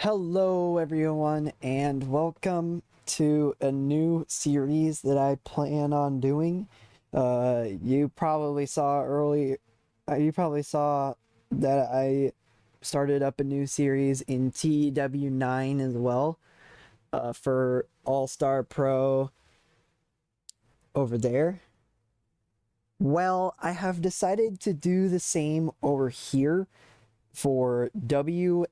Hello, everyone, and welcome to a new series that I plan on doing. You probably saw early. You probably saw that I started up a new series in TW9 as well, for All-Star Pro over there. Well, I have decided to do the same over here for WMMA5.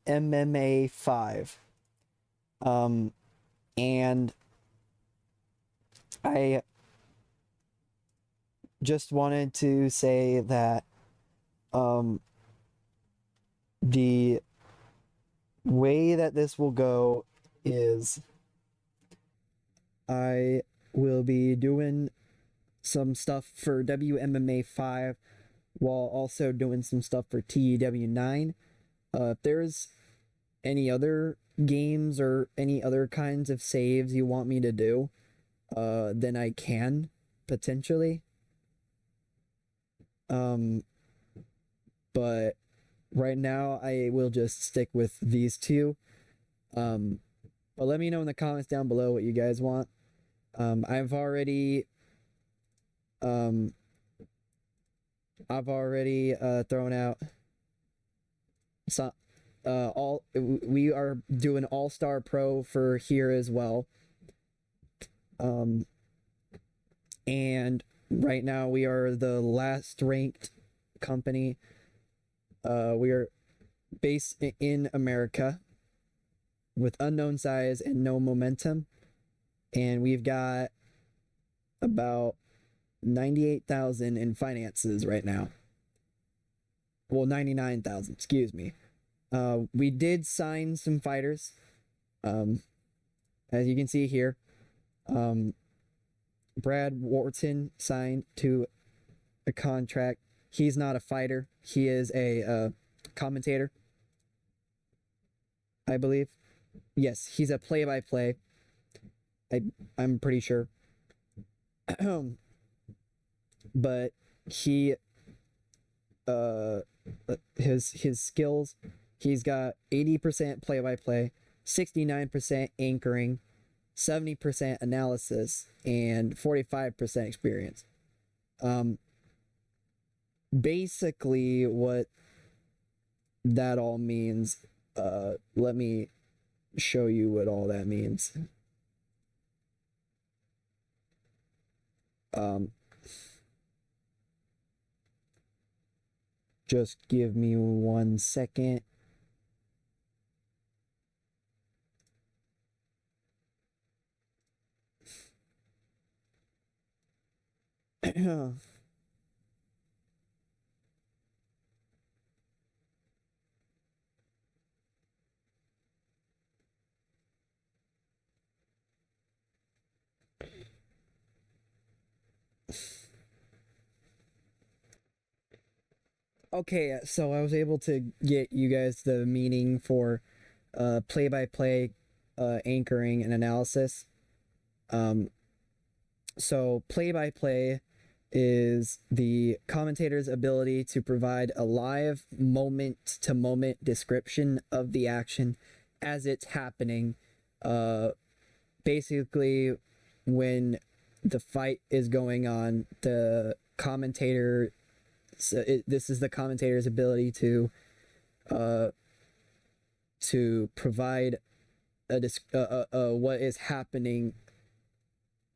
And I just wanted to say that the way that this will go is I will be doing some stuff for WMMA5 while also doing some stuff for TW9. If there's any other games or any other kinds of saves you want me to do, then I can potentially. But right now I will just stick with these two. But let me know in the comments down below what you guys want. I've already thrown out some we are doing All-Star Pro for here as well. And right now we are the last ranked company. We are based in America with unknown size and no momentum, and we've got about 98,000 in finances right now. Well, 99,000, excuse me. We did sign some fighters, as you can see here. Brad Wharton signed to a contract. He's not a fighter. He is a commentator, I believe. Yes, he's a play-by-play. I'm pretty sure. But he, his skills, he's got 80% play-by-play, 69% anchoring, 70% analysis, and 45% experience. Basically what that all means, let me show you what all that means. Just give me 1 second. Okay, so I was able to get you guys the meaning for play-by-play, anchoring, and analysis. So play-by-play is the commentator's ability to provide a live moment-to-moment description of the action as it's happening. Basically, when the fight is going on, the commentator... this is the commentator's ability to provide what is happening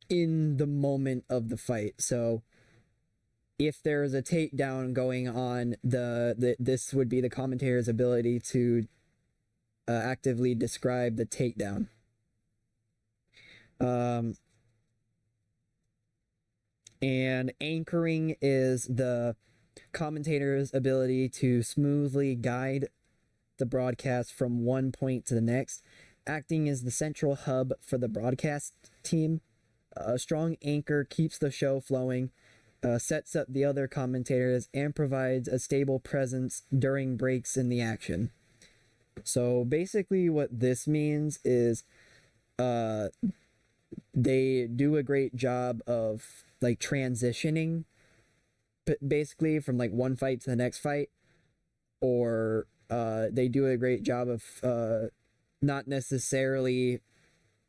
in the moment of the fight. So if there is a takedown going on, this would be the commentator's ability to actively describe the takedown. And anchoring is the commentator's ability to smoothly guide the broadcast from one point to the next, acting as the central hub for the broadcast team. A strong anchor keeps the show flowing, sets up the other commentators, and provides a stable presence during breaks in the action. So basically what this means is they do a great job of like transitioning basically from like one fight to the next fight, or they do a great job of not necessarily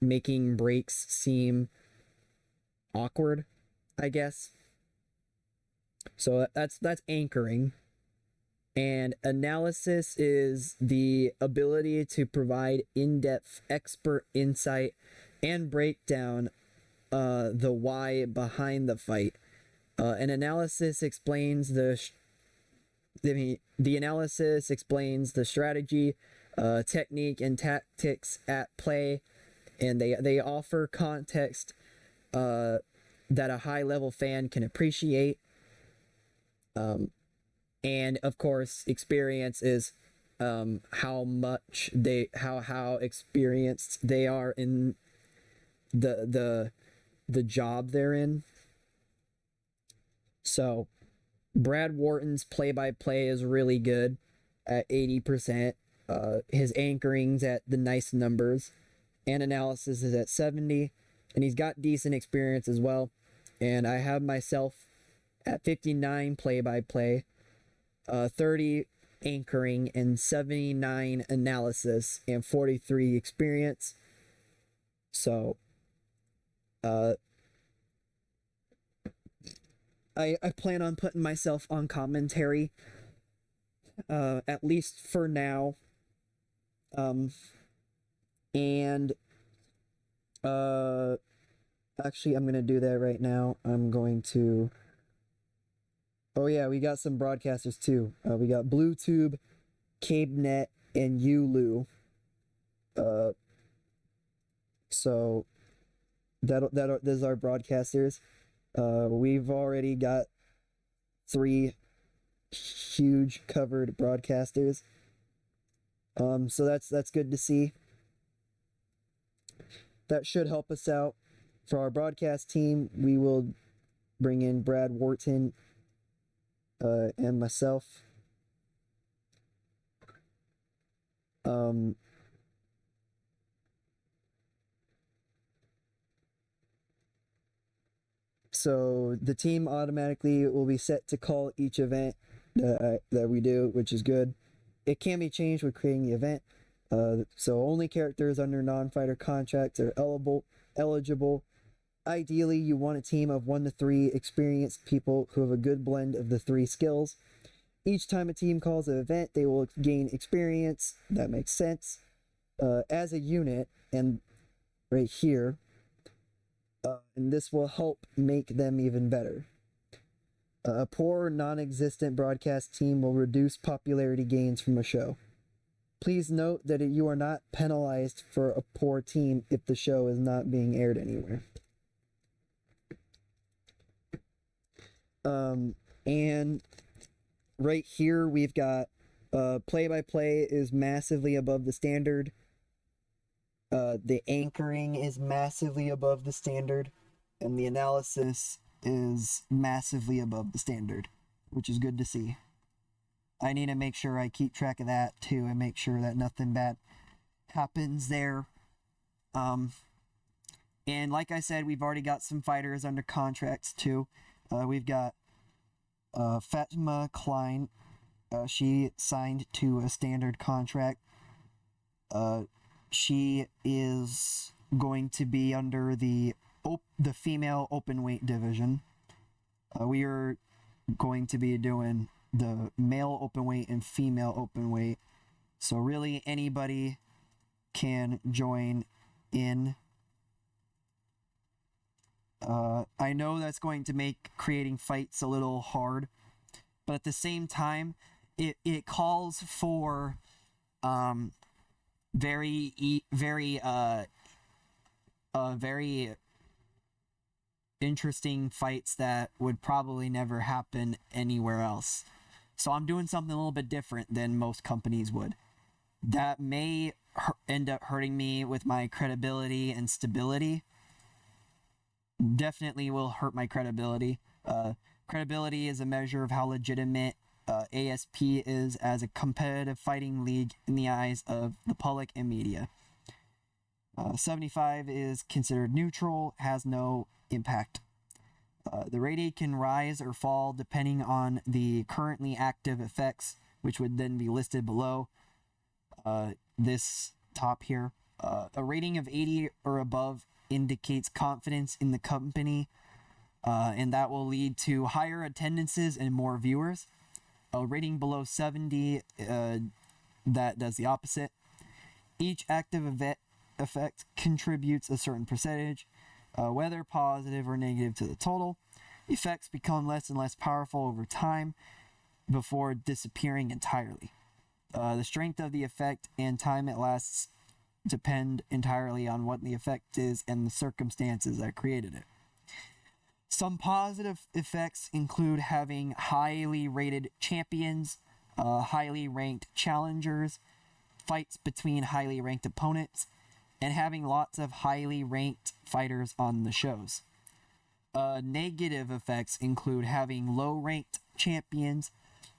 making breaks seem awkward, I guess. So that's anchoring. And analysis is the ability to provide in-depth expert insight and breakdown the why behind the fight. An analysis explains the analysis explains the strategy, technique, and tactics at play, and they offer context that a high-level fan can appreciate. And of course, experience is how experienced they are in the job they're in. So Brad Wharton's play-by-play is really good at 80%. His anchoring's at the nice numbers, and analysis is at 70, and he's got decent experience as well. And I have myself at 59 play-by-play, 30 anchoring, and 79 analysis, and 43 experience. So I plan on putting myself on commentary, at least for now. And actually, I'm gonna do that right now. I'm going to. Oh yeah, we got some broadcasters too. We got BlueTube, CabeNet, and Ulu. So those are broadcasters. We've already got 3 huge covered broadcasters. So that's good to see. That should help us out. For our broadcast team, we will bring in Brad Wharton and myself. So the team automatically will be set to call each event that we do, which is good. It can be changed with creating the event. So only characters under non-fighter contracts are eligible. Ideally, you want a team of 1 to 3 experienced people who have a good blend of the 3 skills. Each time a team calls an event, they will gain experience. That makes sense. As a unit, and right here, and this will help make them even better. A poor, non-existent broadcast team will reduce popularity gains from a show. Please note that you are not penalized for a poor team if the show is not being aired anywhere. And right here we've got play-by-play is massively above the standard. The anchoring is massively above the standard, and the analysis is massively above the standard, which is good to see. I need to make sure I keep track of that too and make sure that nothing bad happens there. And like I said, we've already got some fighters under contracts too. We've got Fatima Klein. She signed to a standard contract. She is going to be under the female openweight division. We are going to be doing the male openweight and female openweight. So really anybody can join in. I know that's going to make creating fights a little hard, but at the same time, it calls for very interesting fights that would probably never happen anywhere else. So I'm doing something a little bit different than most companies would. That may end up hurting me with my credibility and stability. Definitely will hurt my credibility. Credibility is a measure of how legitimate ASP is as a competitive fighting league in the eyes of the public and media. 75 is considered neutral, has no impact. The rating can rise or fall depending on the currently active effects, which would then be listed below. This top here. A rating of 80 or above indicates confidence in the company, and that will lead to higher attendances and more viewers. A rating below 70, that does the opposite. Each active effect contributes a certain percentage, whether positive or negative, to the total. Effects become less and less powerful over time before disappearing entirely. The strength of the effect and time it lasts depend entirely on what the effect is and the circumstances that created it. Some positive effects include having highly rated champions, highly ranked challengers, fights between highly ranked opponents, and having lots of highly ranked fighters on the shows. Negative effects include having low-ranked champions,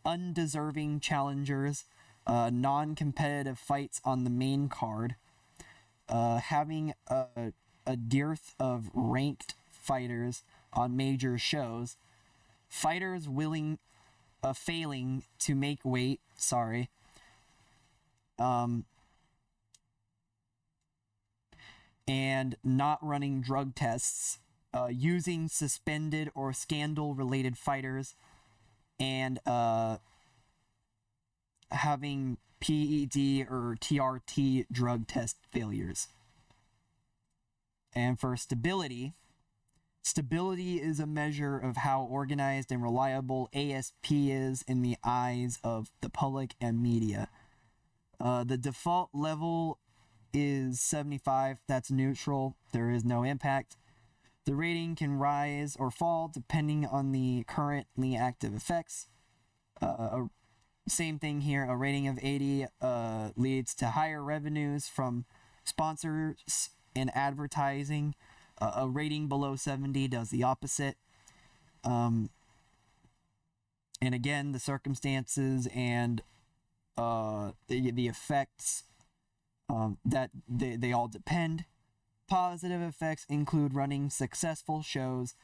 undeserving challengers, non-competitive fights on the main card, having a dearth of ranked fighters on major shows, fighters failing to make weight, and not running drug tests, using suspended or scandal-related fighters, and having PED or TRT drug test failures. And for stability is a measure of how organized and reliable ASP is in the eyes of the public and media. The default level is 75. That's neutral. There is no impact. The rating can rise or fall depending on the currently active effects. Same thing here. A rating of 80 leads to higher revenues from sponsors and advertising. A rating below 70 does the opposite. And again, the circumstances and the effects, that they all depend. Positive effects include running successful shows,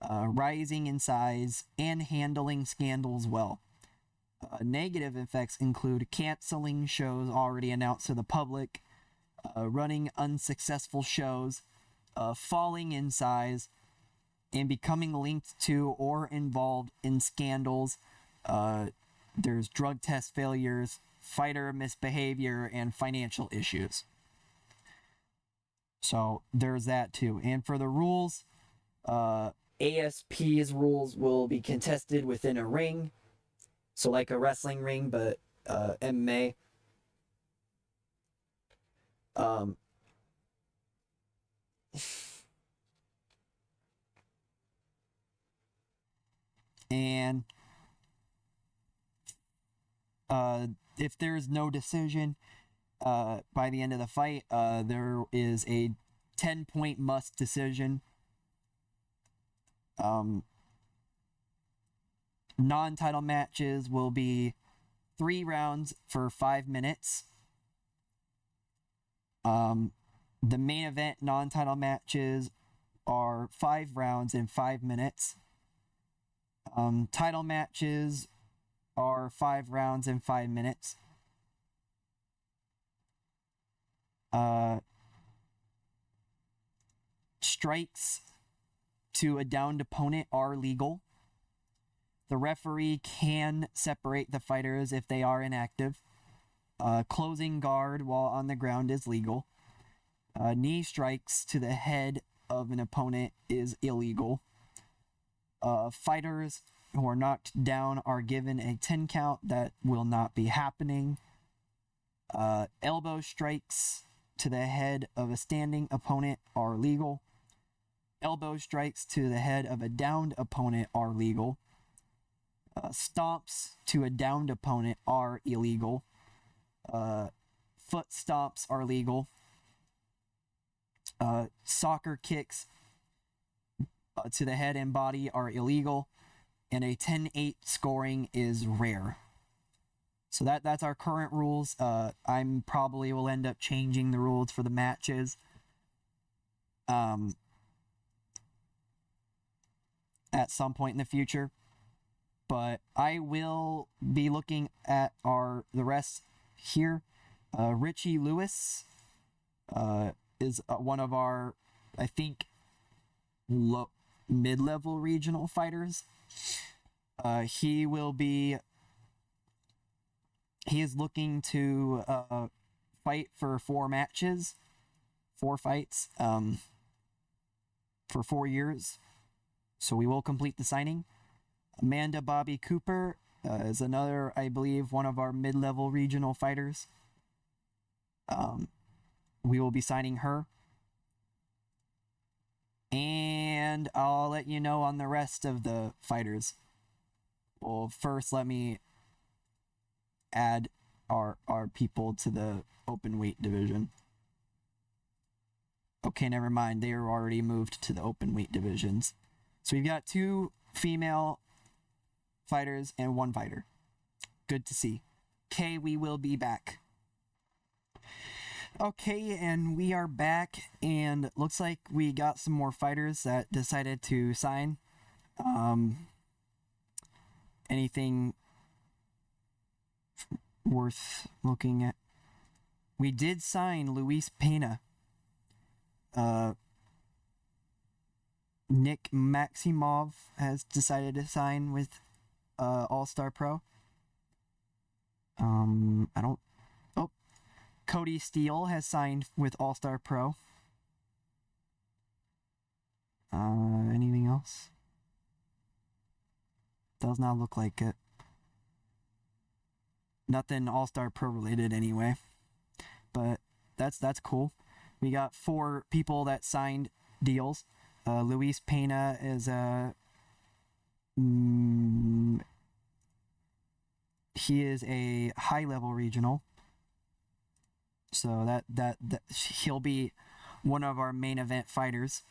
rising in size, and handling scandals well. Negative effects include canceling shows already announced to the public, running unsuccessful shows, falling in size, and becoming linked to or involved in scandals. There's drug test failures, fighter misbehavior, and financial issues. So there's that too. And for the rules, ASP's rules will be contested within a ring. So like a wrestling ring, but MMA. And if there's no decision by the end of the fight, there is a 10-point must decision. Non-title matches will be 3 rounds for 5 minutes. The main event non-title matches are 5 rounds in 5 minutes. Title matches are 5 rounds in 5 minutes. Strikes to a downed opponent are legal. The referee can separate the fighters if they are inactive. Closing guard while on the ground is legal. Knee strikes to the head of an opponent is illegal. Fighters who are knocked down are given a 10 count. That will not be happening. Elbow strikes to the head of a standing opponent are legal. Elbow strikes to the head of a downed opponent are legal. Stomps to a downed opponent are illegal. Foot stomps are legal. Soccer kicks to the head and body are illegal. And a 10-8 scoring is rare. So that's our current rules. I'm probably will end up changing the rules for the matches. At some point in the future. But I will be looking at the rest here Richie Lewis is one of our, I think, mid-level regional fighters. He is looking to fight for 4 fights, for 4 years. So we will complete the signing. Amanda Bobby Cooper is another, I believe, one of our mid-level regional fighters. We will be signing her. And I'll let you know on the rest of the fighters. Well, first let me add our people to the open weight division. Okay, never mind. They are already moved to the open weight divisions. So we've got 2 female fighters and 1 fighter. Good to see. Okay, we will be back. Okay, and we are back, and looks like we got some more fighters that decided to sign. Anything worth looking at? We did sign Luis Pena. Nick Maximov has decided to sign with All-Star Pro. Cody Steele has signed with All-Star Pro. Anything else? Does not look like it. Nothing All-Star Pro related anyway. But that's cool. We got 4 people that signed deals. Luis Pena is he is a high-level regional. So that he'll be one of our main event fighters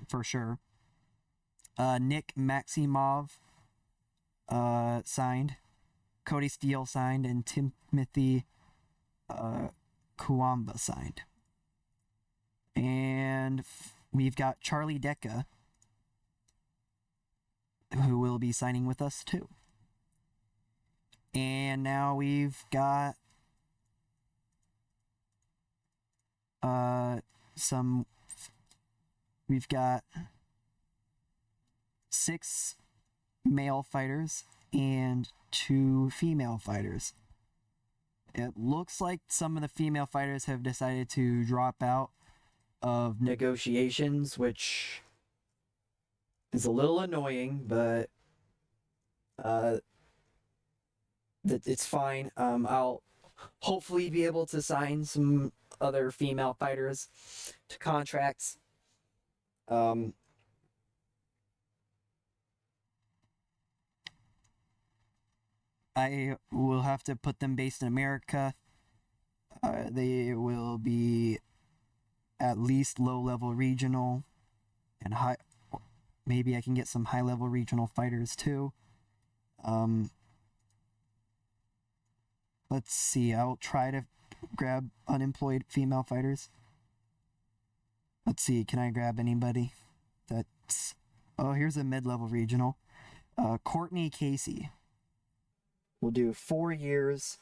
for sure. Nick Maximov signed, Cody Steele signed, and Timothy Kuamba signed. And we've got Charlie Decca, who will be signing with us too. And now we've got we've got 6 male fighters and 2 female fighters. It looks like some of the female fighters have decided to drop out of negotiations, which is a little annoying, but it's fine. I'll hopefully be able to sign some other female fighters to contracts. I will have to put them based in America. They will be at least low-level regional and high. Maybe I can get some high-level regional fighters too. Let's see. I'll try to grab unemployed female fighters. Let's see. Can I grab anybody? Oh, here's a mid-level regional. Courtney Casey. We'll do 4 years,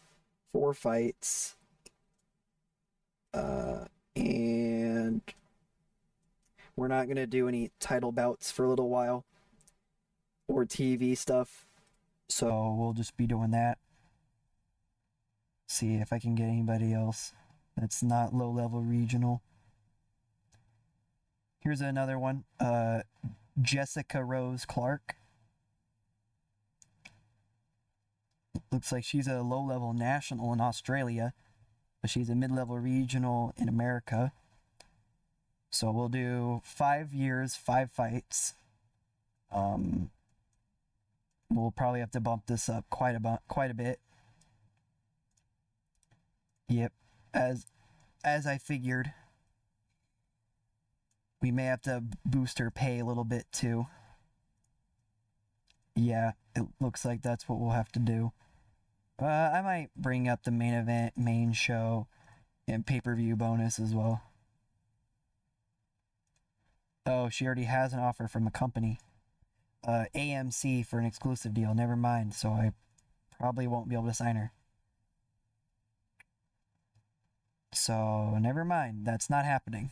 4 fights. And we're not going to do any title bouts for a little while or TV stuff. So we'll just be doing that. See if I can get anybody else that's not low-level regional. Here's another one. Jessica Rose Clark. Looks like she's a low-level national in Australia, but she's a mid-level regional in America. So we'll do 5 years, 5 fights. We'll probably have to bump this up quite a bit. Yep, as I figured, we may have to boost her pay a little bit too. Yeah, it looks like that's what we'll have to do. I might bring up the main event, main show, and pay-per-view bonus as well. Oh, she already has an offer from a company. AMC for an exclusive deal. Never mind, so I probably won't be able to sign her. So, never mind. That's not happening.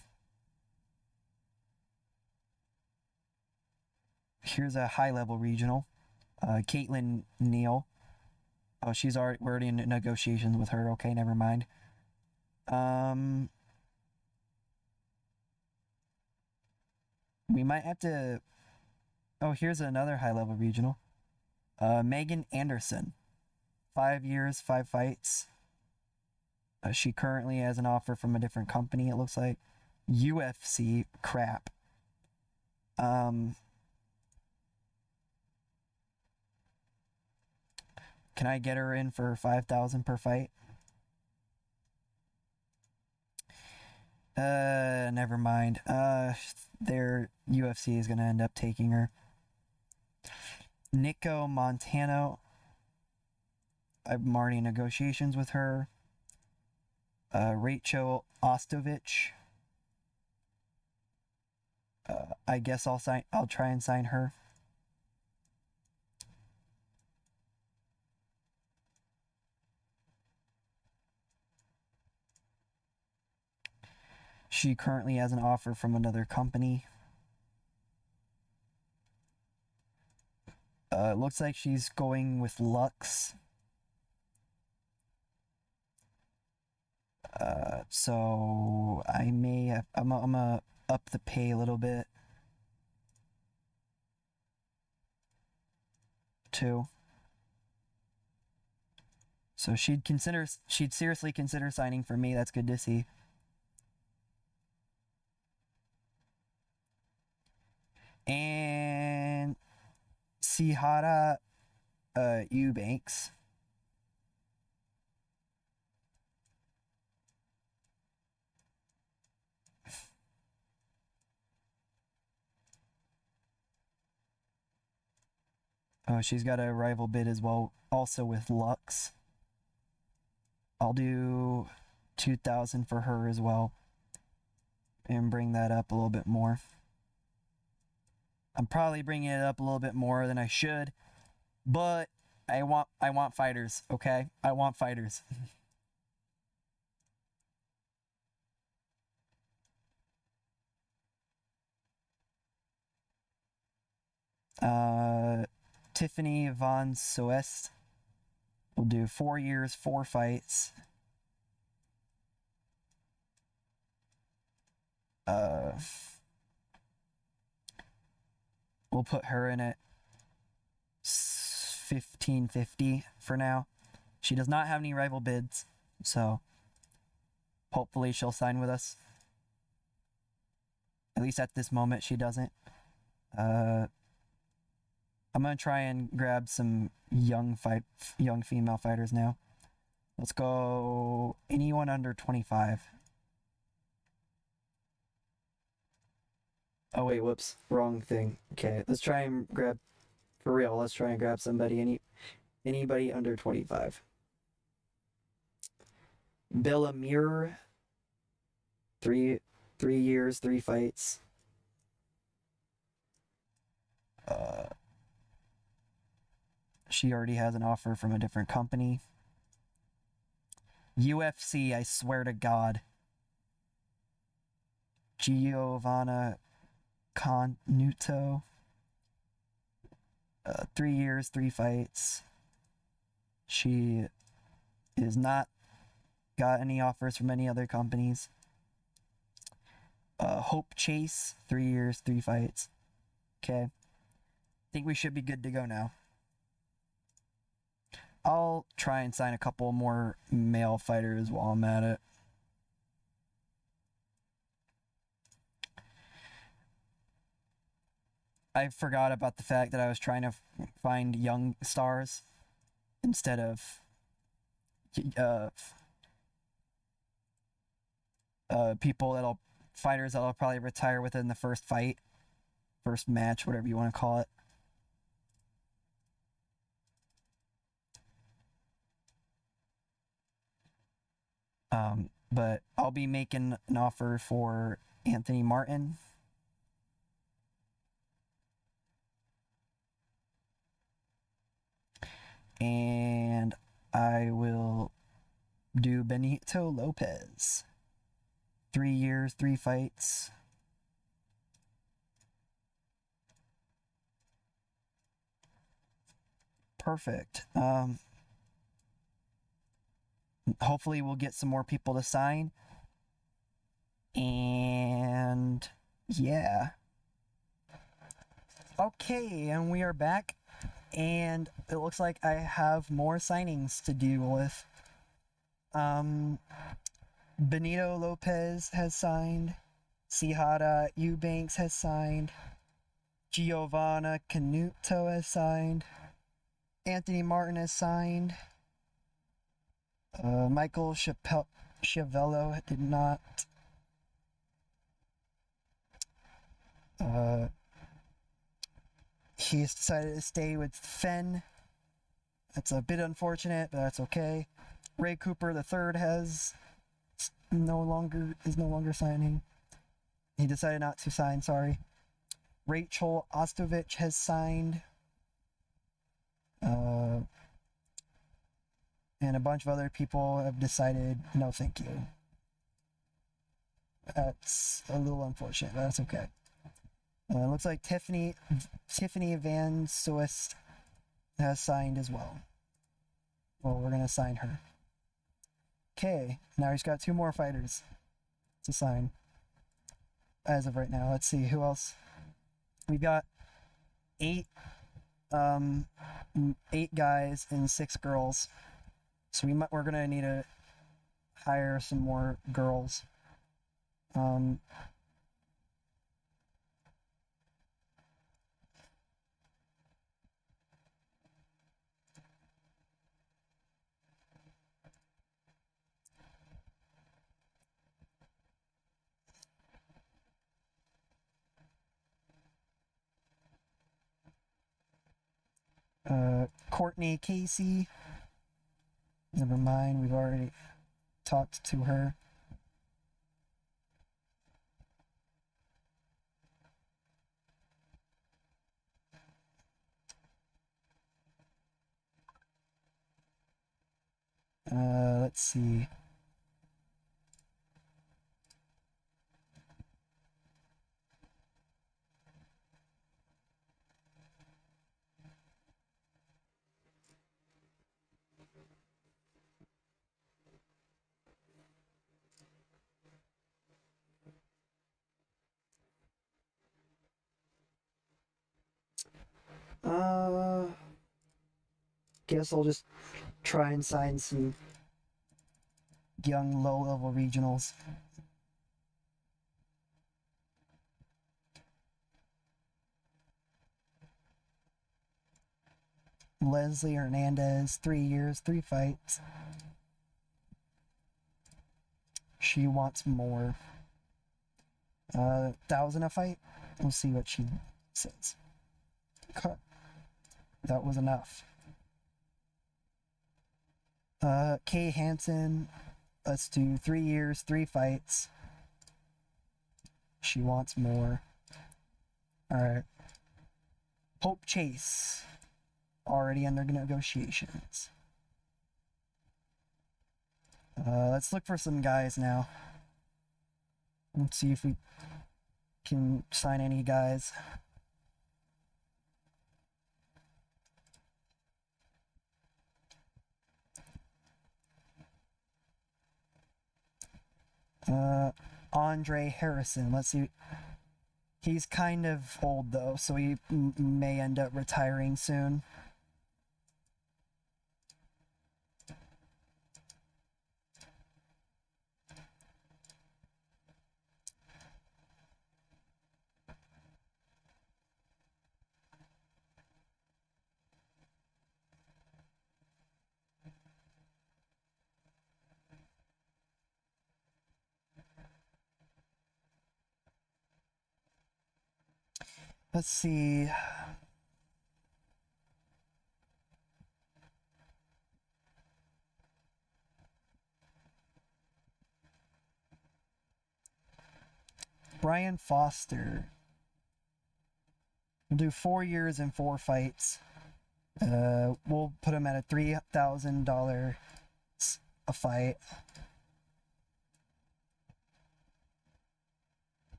Here's a high-level regional. Caitlin Neal. Oh, we're already in negotiations with her. Okay, never mind. We might have to... Oh, here's another high-level regional. Megan Anderson. 5 years, 5 fights. She currently has an offer from a different company, it looks like. UFC. Crap. Can I get her in for $5,000 per fight? Never mind. Their UFC is gonna end up taking her. Nico Montano. I'm already in negotiations with her. Rachel Ostovich. I guess I'll try and sign her. She currently has an offer from another company. It looks like she's going with Lux. So I'm gonna up the pay a little bit too. So she'd seriously consider signing for me. That's good to see. And Sihara Eubanks. Oh, she's got a rival bid as well, also with Lux. I'll do 2,000 for her as well, and bring that up a little bit more. I'm probably bringing it up a little bit more than I should, but I want fighters, okay? I want fighters. Tiffany Von Soest will do 4 years, 4 fights. We'll put her in at 1550 for now. She does not have any rival bids, so hopefully she'll sign with us. At least at this moment, she doesn't. I'm gonna try and grab some young female fighters now. Let's go anyone under 25. Oh wait, whoops, wrong thing. Okay, let's try and grab for real. Let's try and grab anybody under 25. Bellamir, 3 years, 3 fights. She already has an offer from a different company. UFC, I swear to God. Giovanna Canuto. 3 years, 3 fights. She is not got any offers from any other companies. Hope Chase, 3 years, 3 fights. Okay. Think we should be good to go now. I'll try and sign a couple more male fighters while I'm at it. I forgot about the fact that I was trying to find young stars instead of fighters that'll probably retire within the first fight, first match, whatever you want to call it. But I'll be making an offer for Anthony Martin. And I will do Benito Lopez. 3 years, 3 fights. Perfect. Hopefully we'll get some more people to sign. And yeah. Okay, and we are back. And it looks like I have more signings to deal with. Benito Lopez has signed. Sihara Eubanks has signed. Giovanna Canuto has signed. Anthony Martin has signed. Michael Chiavello did not. He's decided to stay with Fenn. That's a bit unfortunate, but that's okay. Ray Cooper III is no longer signing. He decided not to sign, sorry. Rachel Ostovich has signed. And a bunch of other people have decided no thank you. That's a little unfortunate, but that's okay. It looks like Tiffany Van Soest has signed as well. Well, we're going to sign her. Okay, now he's got 2 more fighters to sign. As of right now, let's see who else. We've got 8 guys and 6 girls. So we're gonna need to hire some more girls. Courtney Casey. Never mind, we've already talked to her. Let's see. Guess I'll just try and sign some young low-level regionals. Leslie Hernandez, 3 years, 3 fights. She wants more. 1,000 a fight? We'll see what she says. Cut. That was enough. Kay Hansen, let's do 3 years, 3 fights. She wants more. Alright. Hope Chase, already under negotiations. Let's look for some guys now. Let's see if we can sign any guys. Andre Harrison, let's see. He's kind of old though, so he may end up retiring soon. Let's see. Brian Foster. We'll do 4 years and 4 fights. We'll put him at a $3,000 a fight.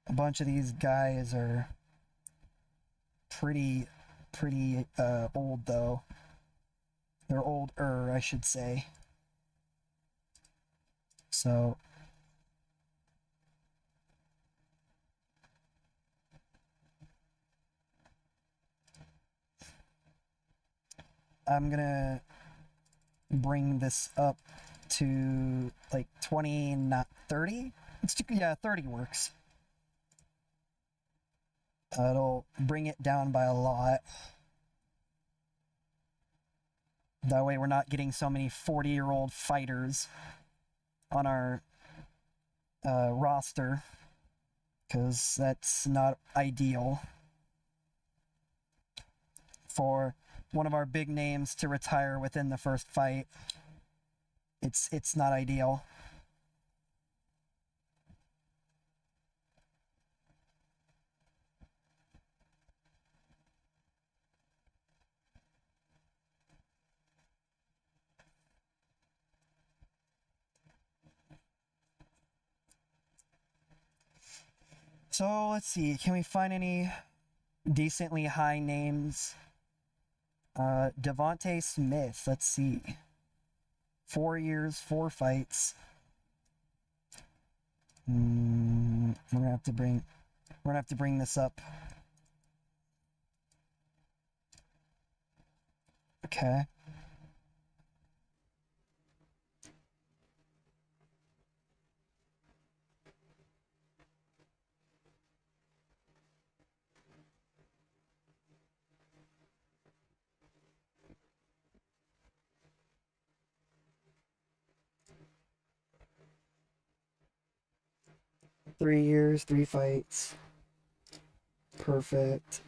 A bunch of these guys are pretty old though. They're older, I should say. So I'm gonna bring this up to like 20, not 30. Yeah, 30 works. It'll bring it down by a lot. That way we're not getting so many 40-year-old fighters on our roster, because that's not ideal for one of our big names to retire within the first fight. It's not ideal. So let's see, can we find any decently high names? Devontae Smith, let's see. 4 years, 4 fights. We're gonna have to bring this up. Okay. Three years, 3 fights. Perfect.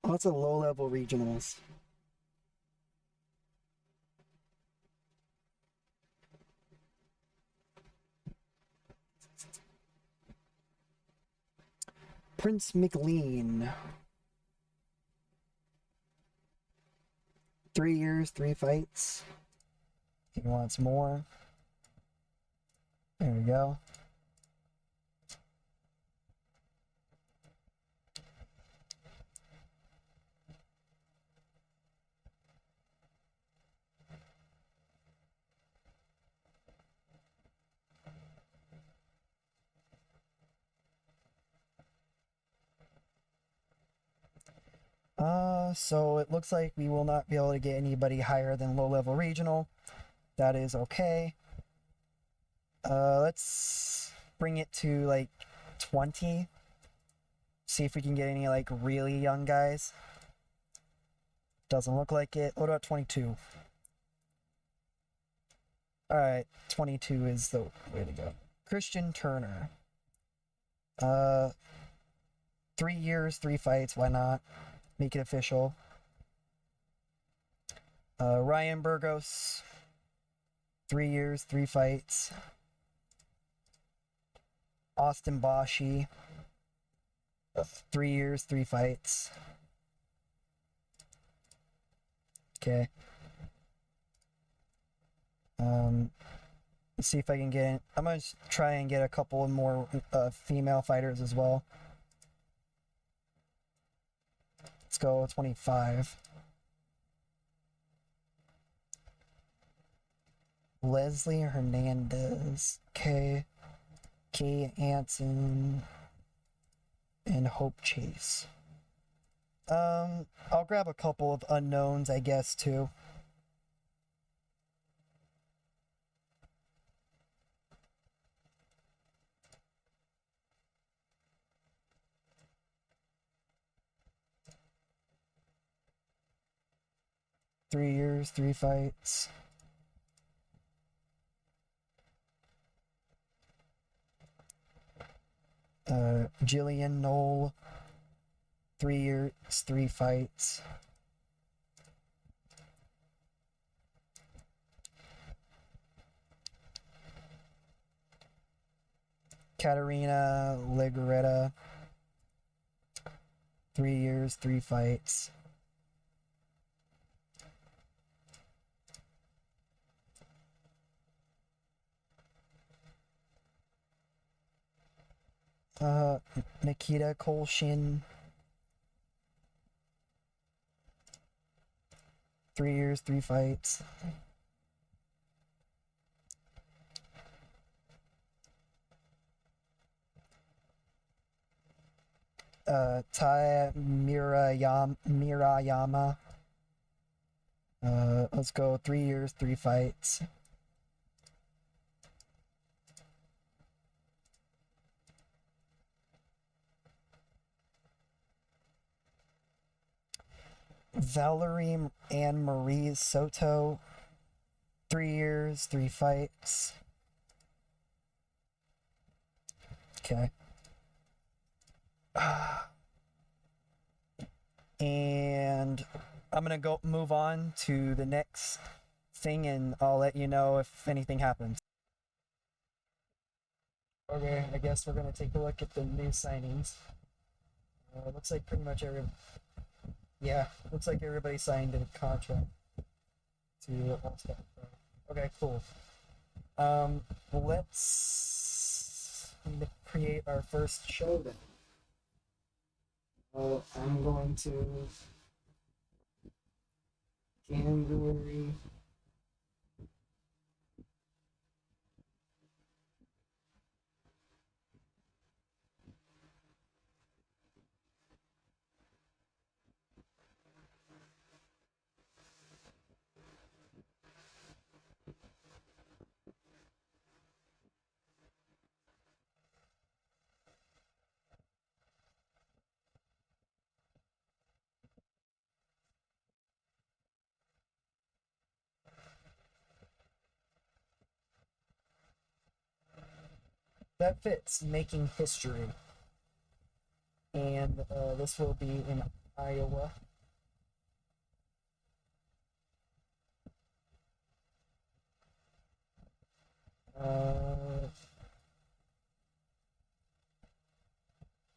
Oh, it's a low-level regionals. Prince McLean. 3 years, 3 fights. He wants more. There we go. So it looks like we will not be able to get anybody higher than low-level regional. That is okay. Let's bring it to like 20. See if we can get any like really young guys. Doesn't look like it. What about 22? Alright, 22 is the way to go. Christian Turner. 3 years, 3 fights, why not? Make it official. Ryan Burgos. 3 years, 3 fights. Austin Boshi. 3 years, 3 fights. Okay. Let's see if I can get. I'm gonna try and get a couple more female fighters as well. Let's go 25. Leslie Hernandez. Okay. Kay Hansen. And Hope Chase. I'll grab a couple of unknowns, I guess, too. Three years, 3 fights. Jillian Knoll, 3 years, 3 fights. Katarina Legareta, 3 years, 3 fights. Nikita Kolshin, 3 years, 3 fights. Tai Mirayama. Let's go 3 years, 3 fights. Valerie Anne Marie Soto, 3 years, 3 fights. Okay. And I'm gonna go move on to the next thing, and I'll let you know if anything happens. Okay, I guess we're gonna take a look at the new signings. Looks like pretty much looks like everybody signed a contract to All-Star Pro. Okay, cool. Let's create our first show then. I'm going to January. That fits, making history. And this will be in Iowa.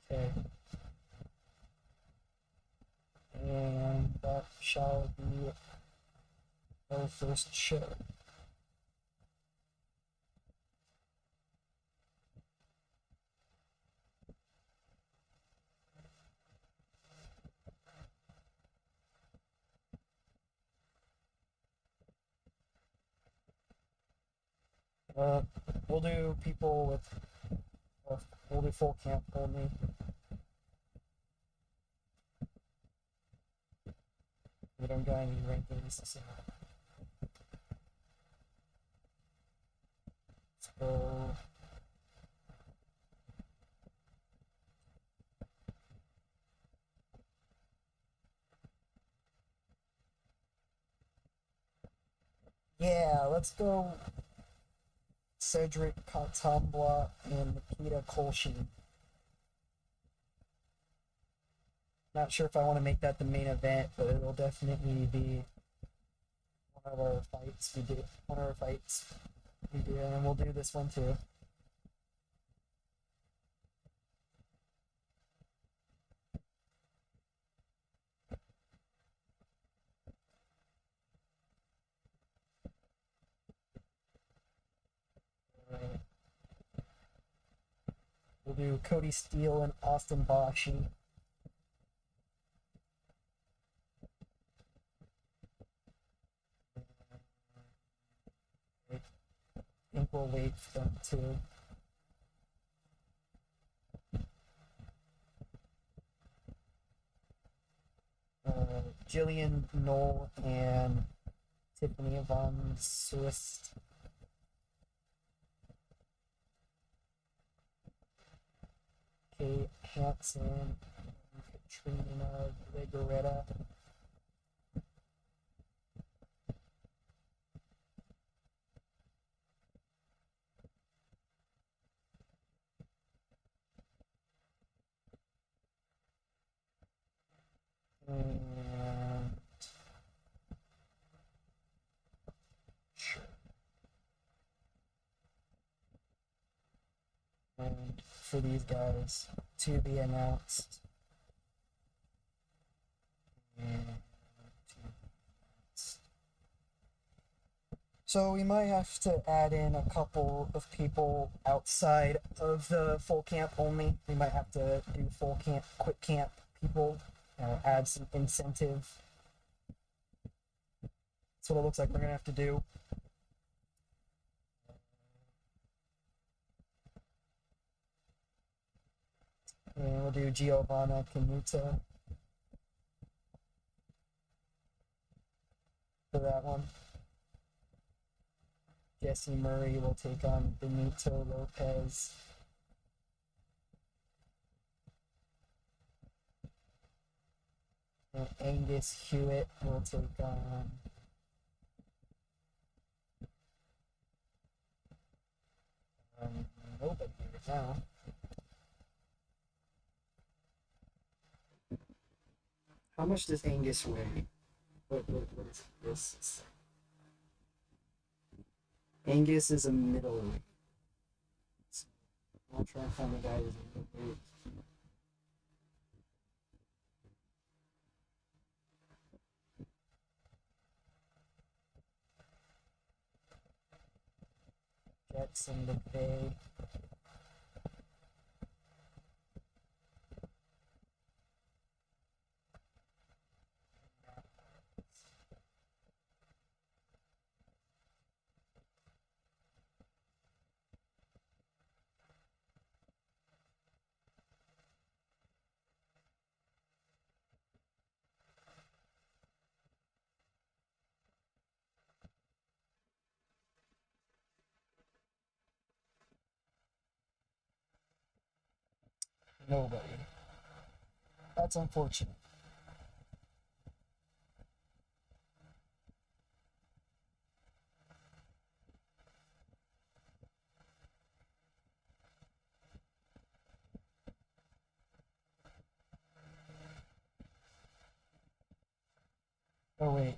Okay. And that shall be our first show. We'll do people with, we'll do full camp only. We don't got any rankings, so. So. Yeah, let's go Cedric Katambla and Nikita Kolshin. Not sure if I want to make that the main event, but it'll definitely be one of our fights we do. And we'll do this one too. We'll do Cody Steele and Austin Boshi. I think we'll wait for them too. Jillian Knoll and Tiffany Von Swist. Kate Hansen, Katrina Legareta. for these guys to be announced. So we might have to add in a couple of people outside of the full camp only. We might have to do full camp, quick camp people, add some incentive. That's what it looks like we're gonna have to do. And we'll do Giovanna Canuta for that one. Jesse Murray will take on Benito Lopez. And Angus Hewitt will take on nobody right now. How much does Angus weigh? What is this? Angus is a middleweight. So I'll try and find the guy who's a middleweight. Jetson McVeigh. Nobody. That's unfortunate. Oh wait.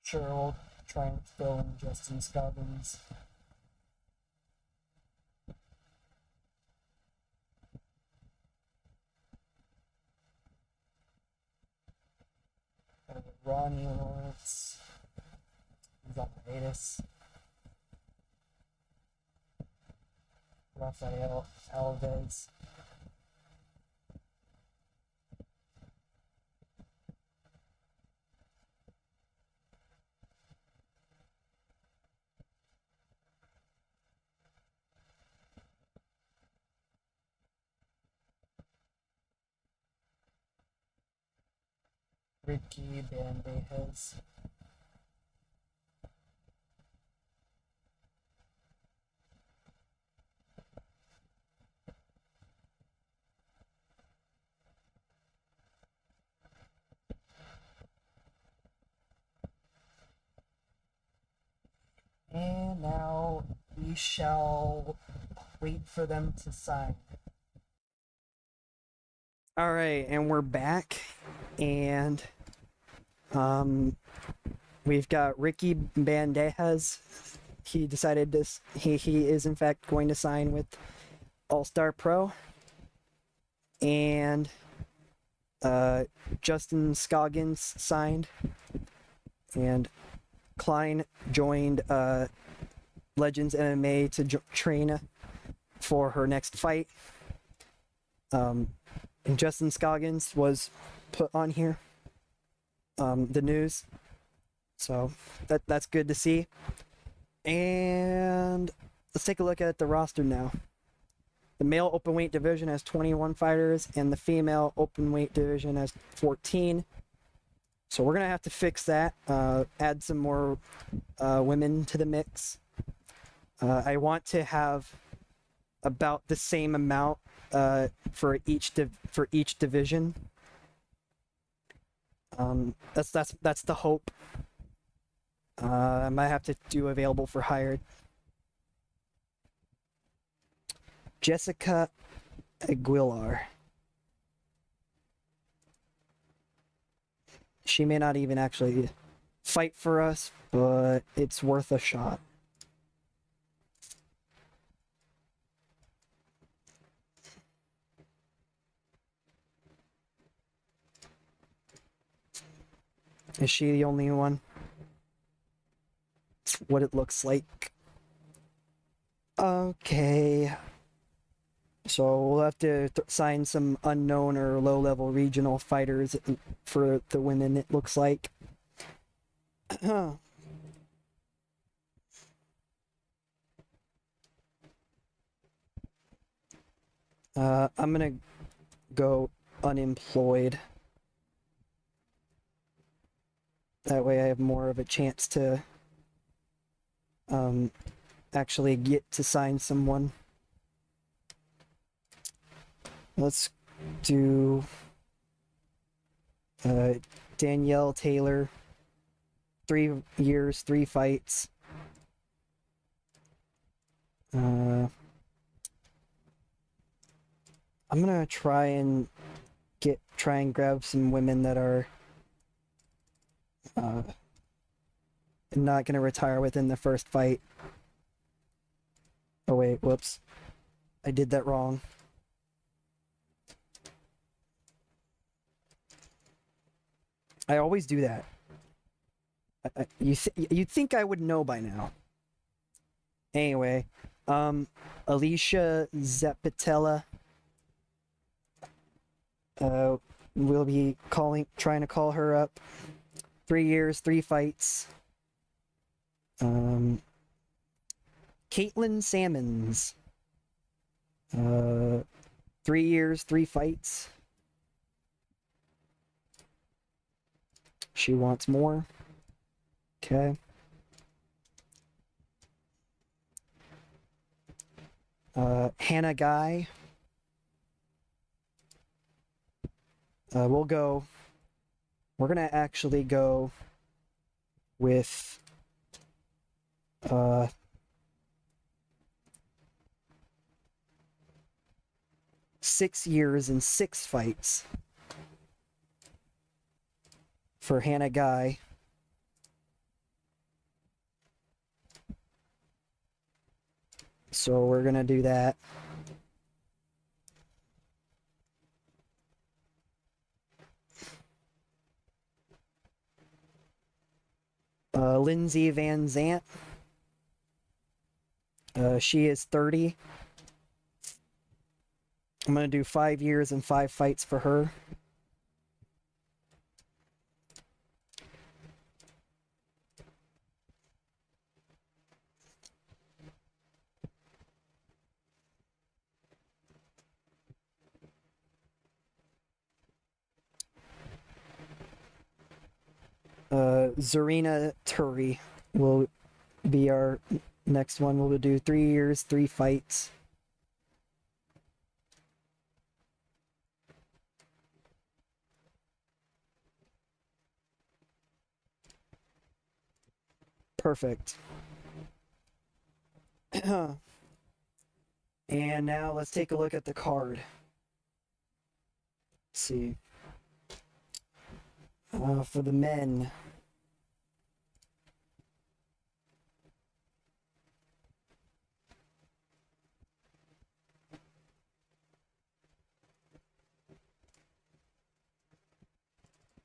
Sure, we'll try and fill in Justin Scoggins. Ronnie Lawrence. He's on hiatus. Rafael Alves. Ricky Bandejas. And now we shall wait for them to sign. All right, and we're back, and we've got Ricky Bandejas. He decided to. He is in fact going to sign with Star Pro, and Justin Scoggins signed, and Klein joined Legends MMA to train for her next fight. And Justin Scoggins was put on here, the news, so that's good to see. And let's take a look at the roster now. The male openweight division has 21 fighters, and the female openweight division has 14. So we're gonna have to fix that. Add some more women to the mix. I want to have about the same amount for each division. That's the hope. I might have to do available for hired. Jessica Aguilar. She may not even actually fight for us, but it's worth a shot. Is she the only one? What it looks like. Okay. So we'll have to sign some unknown or low-level regional fighters for the women, it looks like. I'm gonna go unemployed. That way I have more of a chance to actually get to sign someone. Let's do Danielle Taylor. 3 years, 3 fights. I'm gonna try and grab some women that are not gonna retire within the first fight. Oh wait, whoops. I did that wrong. I always do that. You'd think I would know by now. Anyway, Alicia Zapatella. We'll be trying to call her up. 3 years, 3 fights. Caitlin Salmons. 3 years, 3 fights. She wants more. Okay. Hannah Guy. We're gonna actually go with 6 years and 6 fights for Hannah Guy. So we're gonna do that. Lindsay Van Zant. She is 30. I'm gonna do 5 years and 5 fights for her. Zarina Turi will be our next one. We'll do 3 years, 3 fights. Perfect. And now let's take a look at the card. Let's see. For the men.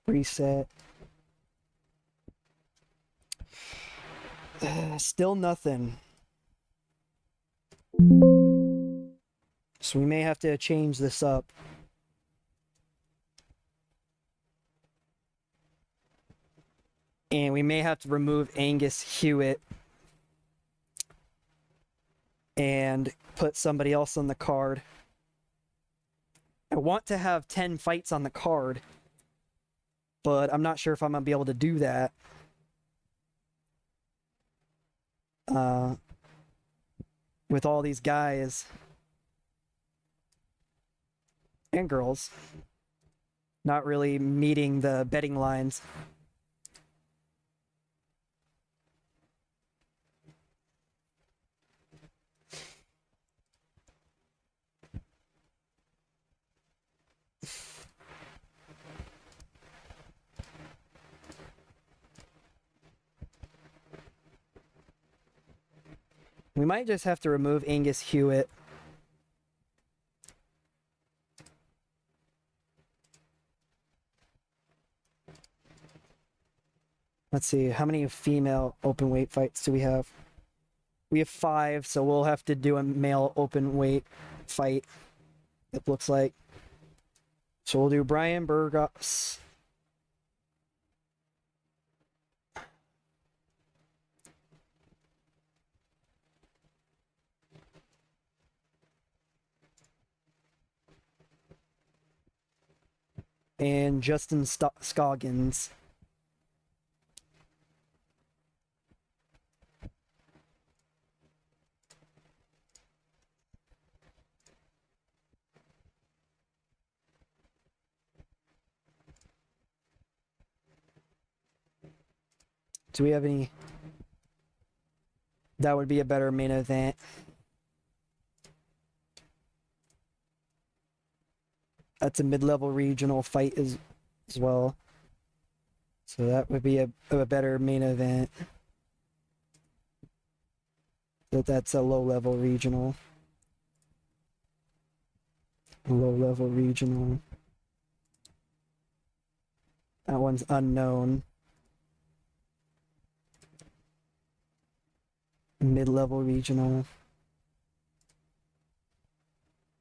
Reset. Still nothing. So we may have to change this up. And we may have to remove Angus Hewitt and put somebody else on the card. I want to have 10 fights on the card, but I'm not sure if I'm going to be able to do that. With all these guys and girls not really meeting the betting lines. We might just have to remove Angus Hewitt. Let's see, how many female open weight fights do we have? We have 5, so we'll have to do a male open weight fight, it looks like. So we'll do Brian Burgos. And Justin Scoggins. Do we have any? That would be a better main event. That's a mid-level regional fight as well. So that would be a better main event. That's a low-level regional. Low-level regional. That one's unknown. Mid-level regional.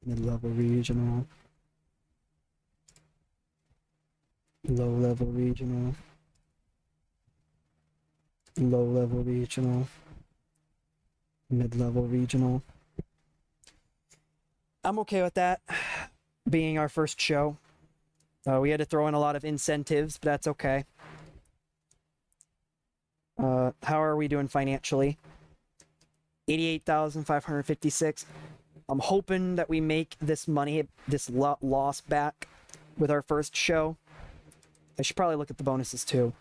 Mid-level regional. Low-level regional. Low-level regional. Mid-level regional. I'm okay with that being our first show. We had to throw in a lot of incentives, but that's okay. How are we doing financially? 88,556. I'm hoping that we make this money, this loss back with our first show. I should probably look at the bonuses too.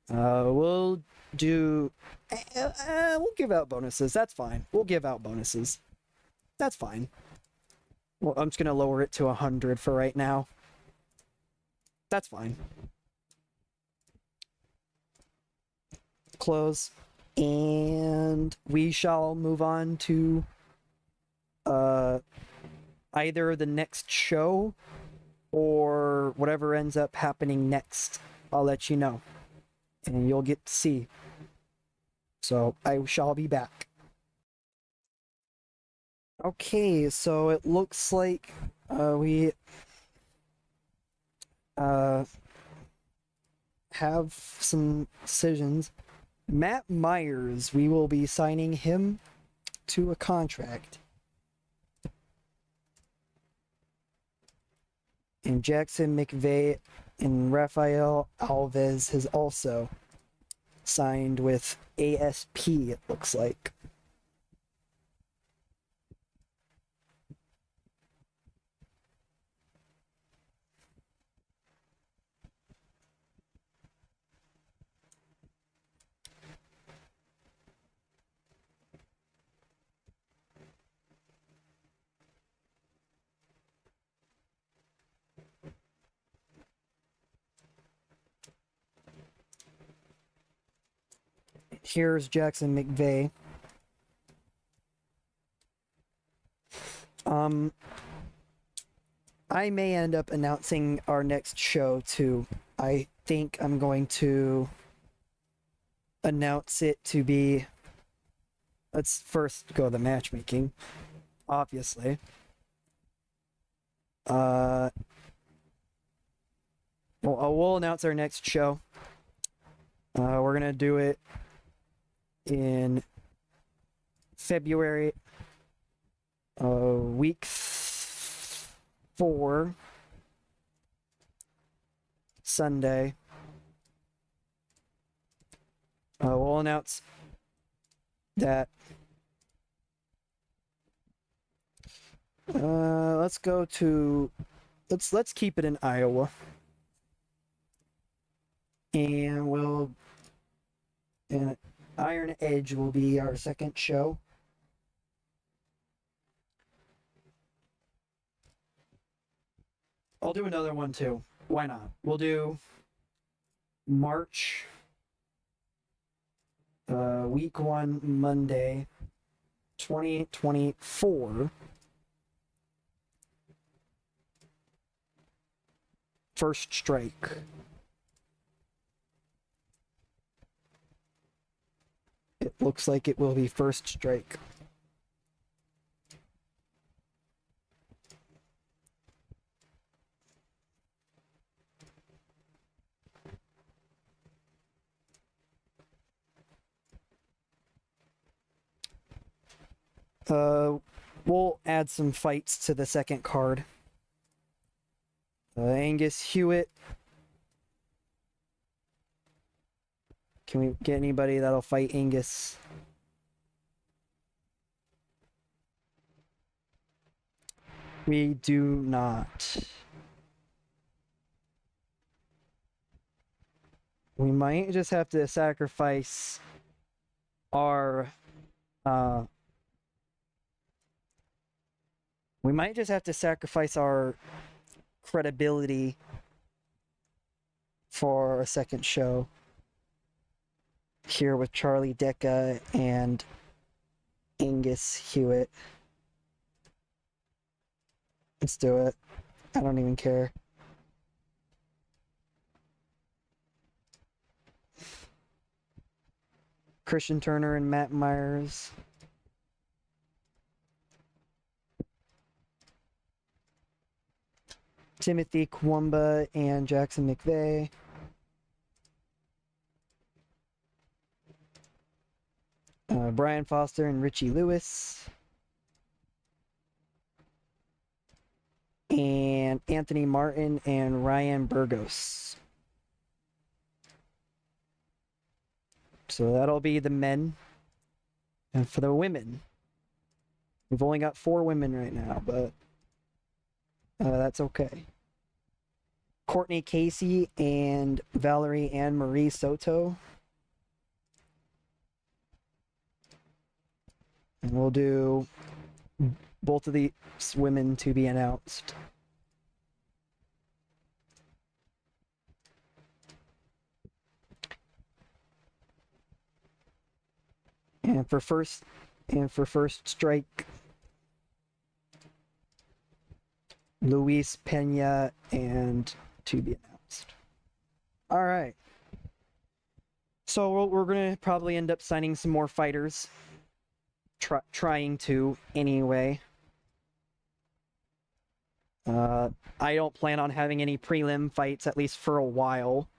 We'll do... we'll give out bonuses. That's fine. We'll give out bonuses. That's fine. Well, I'm just going to lower it to 100 for right now. That's fine. Close. And we shall move on to either the next show or whatever ends up happening next. I'll let you know. And you'll get to see. So I shall be back. Okay, so it looks like we have some decisions. Matt Myers, we will be signing him to a contract. And Jackson McVeigh and Rafael Alves has also signed with ASP, it looks like. Here's Jackson McVeigh. I may end up announcing our next show too. I think I'm going to announce it to be... Let's first go to the matchmaking, obviously. We'll announce our next show. We're gonna do it in February, week 4, Sunday. We'll announce that. Let's go to. Let's keep it in Iowa, and Iron Edge will be our second show. I'll do another one too. Why not? We'll do March, week 1, Monday, 2024 First Strike. It looks like it will be First Strike. We'll add some fights to the second card. Angus Hewitt. Can we get anybody that'll fight Angus? We do not. We might just have to sacrifice our we might just have to sacrifice our credibility for a second show here with Charlie Decca and Angus Hewitt. Let's do it. I don't even care. Christian Turner and Matt Myers. Timothy Kwumba and Jackson McVeigh. Brian Foster and Richie Lewis. And Anthony Martin and Ryan Burgos. So that'll be the men. And for the women, we've only got 4 women right now, but that's okay. Courtney Casey and Valerie Ann Marie Soto. And we'll do both of these women to be announced. And for first strike, Luis Pena and to be announced. All right. So we're going to probably end up signing some more fighters. Trying to, anyway. I don't plan on having any prelim fights, at least for a while.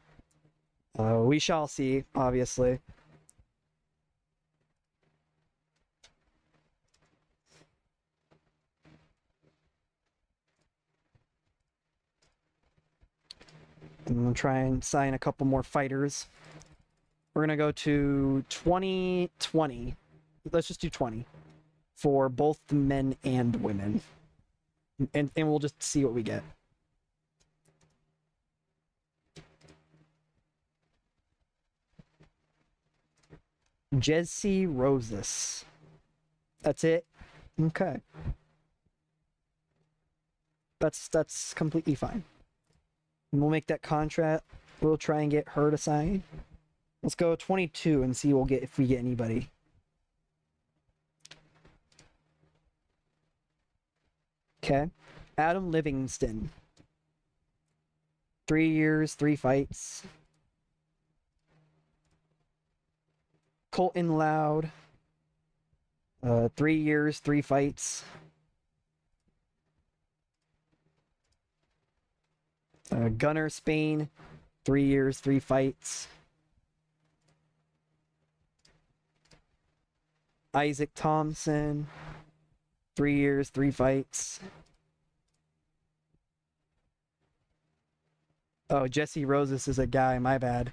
We shall see, obviously. I'm going to try and sign a couple more fighters. We're going to go to 2020. Let's just do 20 for both the men and women. And we'll just see what we get. Jesse Roses. That's it? Okay. That's completely fine. And we'll make that contract. We'll try and get her to sign. Let's go 22 and see if we get anybody. Okay. Adam Livingston. 3 years, 3 fights. Colton Loud. 3 years, 3 fights. Gunnar Spain. 3 years, 3 fights. Isaac Thompson. 3 years, 3 fights. Oh, Jesse Roses is a guy, my bad.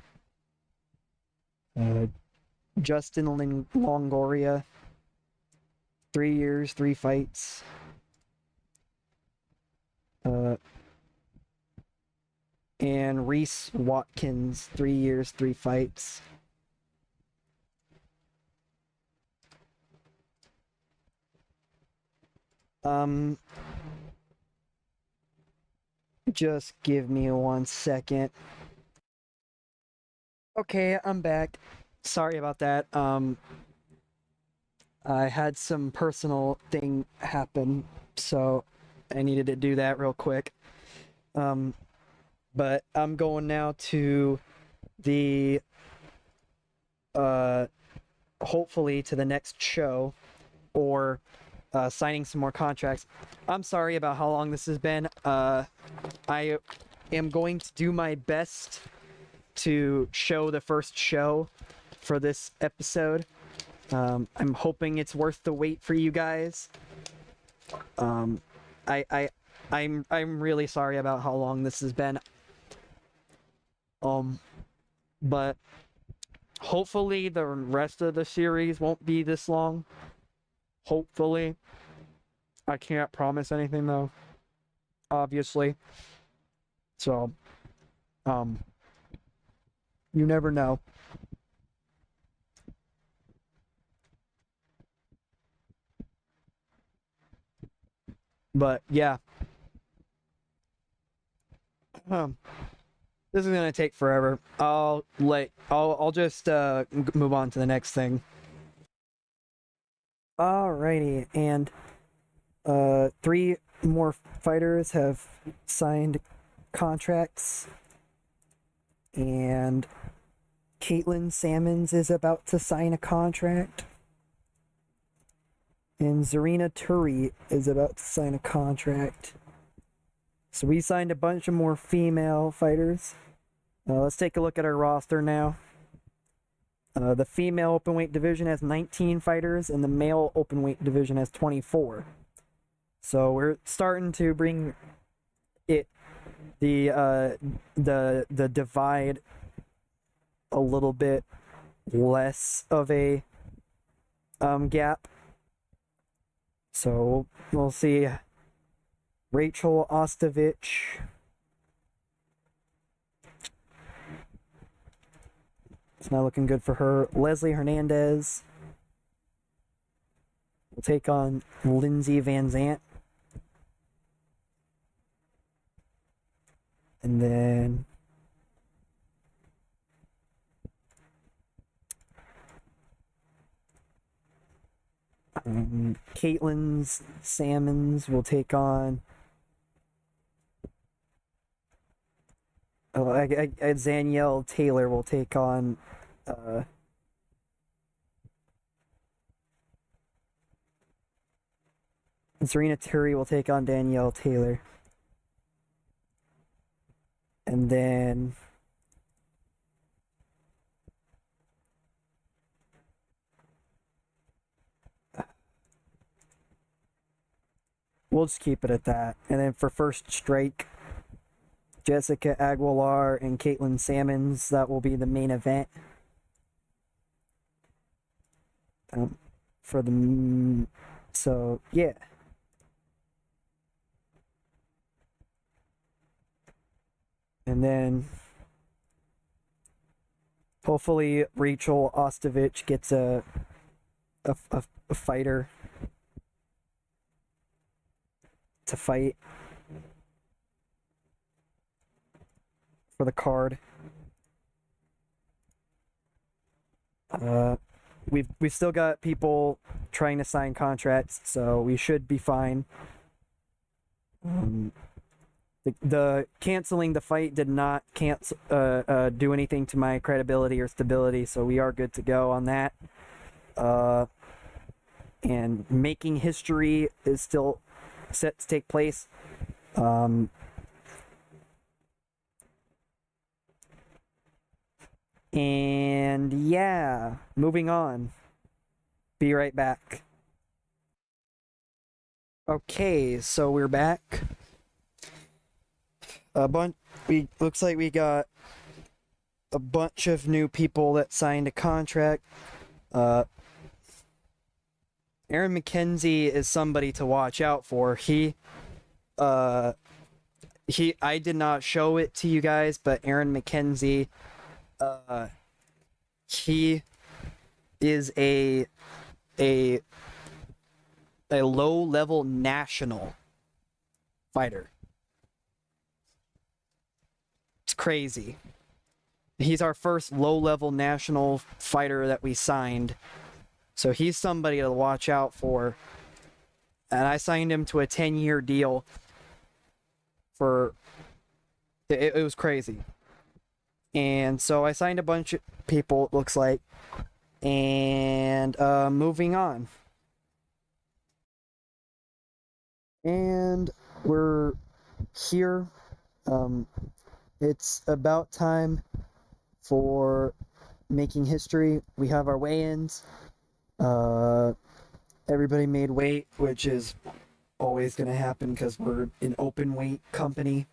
Justin Longoria. 3 years, 3 fights. And Reese Watkins, 3 years, 3 fights. Just give me 1 second. Okay, I'm back. Sorry about that. I had some personal thing happen, so I needed to do that real quick. But I'm going now to the hopefully to the next show, or signing some more contracts. I'm sorry about how long this has been. I am going to do my best to show the first show for this episode. I'm hoping it's worth the wait for you guys. I'm really sorry about how long this has been. But hopefully the rest of the series won't be this long. Hopefully. I can't promise anything though, obviously. So, you never know. But yeah. This is gonna take forever. I'll just move on to the next thing. Alrighty, and 3 more fighters have signed contracts, and Caitlin Salmons is about to sign a contract, and Zarina Turi is about to sign a contract. So we signed a bunch of more female fighters. Let's take a look at our roster now. The female openweight division has 19 fighters, and the male openweight division has 24. So we're starting to bring it the divide a little bit less of a gap. So we'll see Rachel Ostovich. It's not looking good for her. Leslie Hernandez will take on Lindsay Van Zant. And then Caitlin Salmons will take on Danielle Taylor will take on Serena Turi will take on Danielle Taylor. And then we'll just keep it at that. And then for first strike, Jessica Aguilar and Caitlin Salmons, that will be the main event. So yeah. And then hopefully Rachel Ostovich gets a fighter to fight for the card. We've still got people trying to sign contracts, so we should be fine. The canceling the fight did not do anything to my credibility or stability, so we are good to go on that. And making history is still set to take place. And yeah, moving on. Be right back. Okay, so we're back. Looks like we got a bunch of new people that signed a contract. Aaron McKenzie is somebody to watch out for. I did not show it to you guys, but Aaron McKenzie, he is a low-level national fighter. It's crazy. He's our first low-level national fighter that we signed. So he's somebody to watch out for. And I signed him to a 10-year deal for... It was crazy. And so I signed a bunch of people, it looks like. And moving on. And we're here. It's about time for making history. We have our weigh-ins. Everybody made weight, which is always going to happen because we're an open weight company.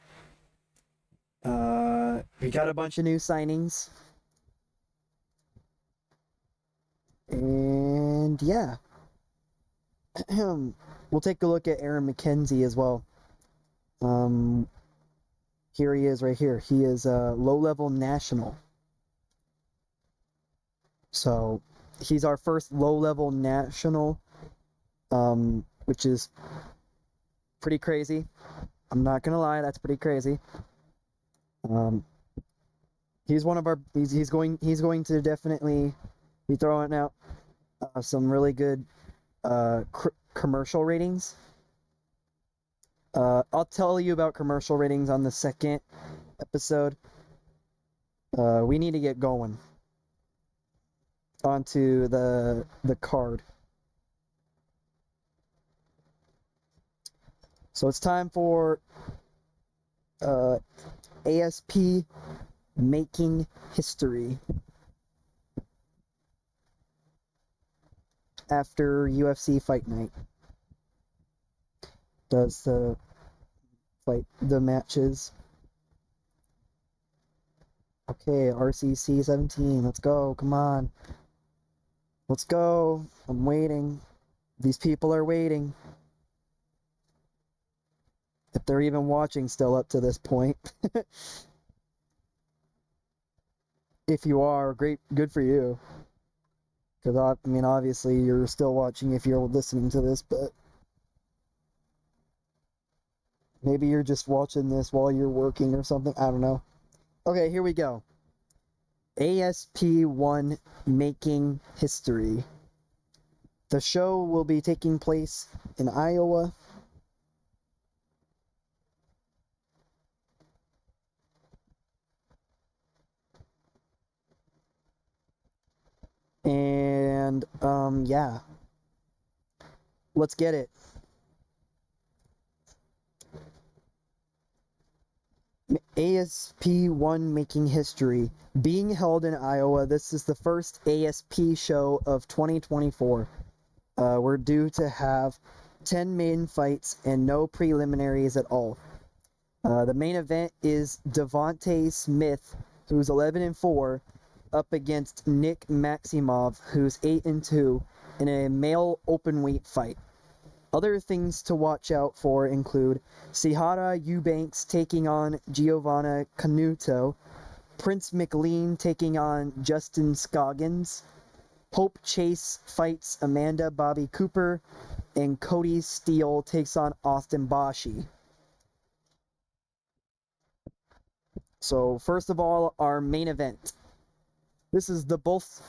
We got a bunch of new signings. And yeah. We'll take a look at Aaron McKenzie as well. Here he is right here. He is a low-level national. So he's our first low-level national, which is pretty crazy. I'm not gonna lie, that's pretty crazy. He's one of our. He's going to definitely be throwing out some really good commercial ratings. I'll tell you about commercial ratings on the second episode. We need to get going onto the card. So it's time for ASP making history after UFC Fight Night. Does the matches. Okay, RCC 17, let's go, come on. Let's go, I'm waiting. These people are waiting. If they're even watching still up to this point. If you are, great, good for you. Because, I mean, obviously you're still watching if you're listening to this, but maybe you're just watching this while you're working or something. I don't know. Okay, here we go. ASP1 Making History. The show will be taking place in Iowa. And, yeah. Let's get it. ASP1 Making History. Being held in Iowa, this is the first ASP show of 2024. We're due to have 10 main fights and no preliminaries at all. The main event is Devontae Smith, who's 11-4, up against Nick Maximov, who's 8-2, in a male openweight fight. Other things to watch out for include Sihara Eubanks taking on Giovanna Canuto, Prince McLean taking on Justin Scoggins, Hope Chase fights Amanda Bobby Cooper, and Cody Steele takes on Austin Bashi. So first of all, our main event. This is the both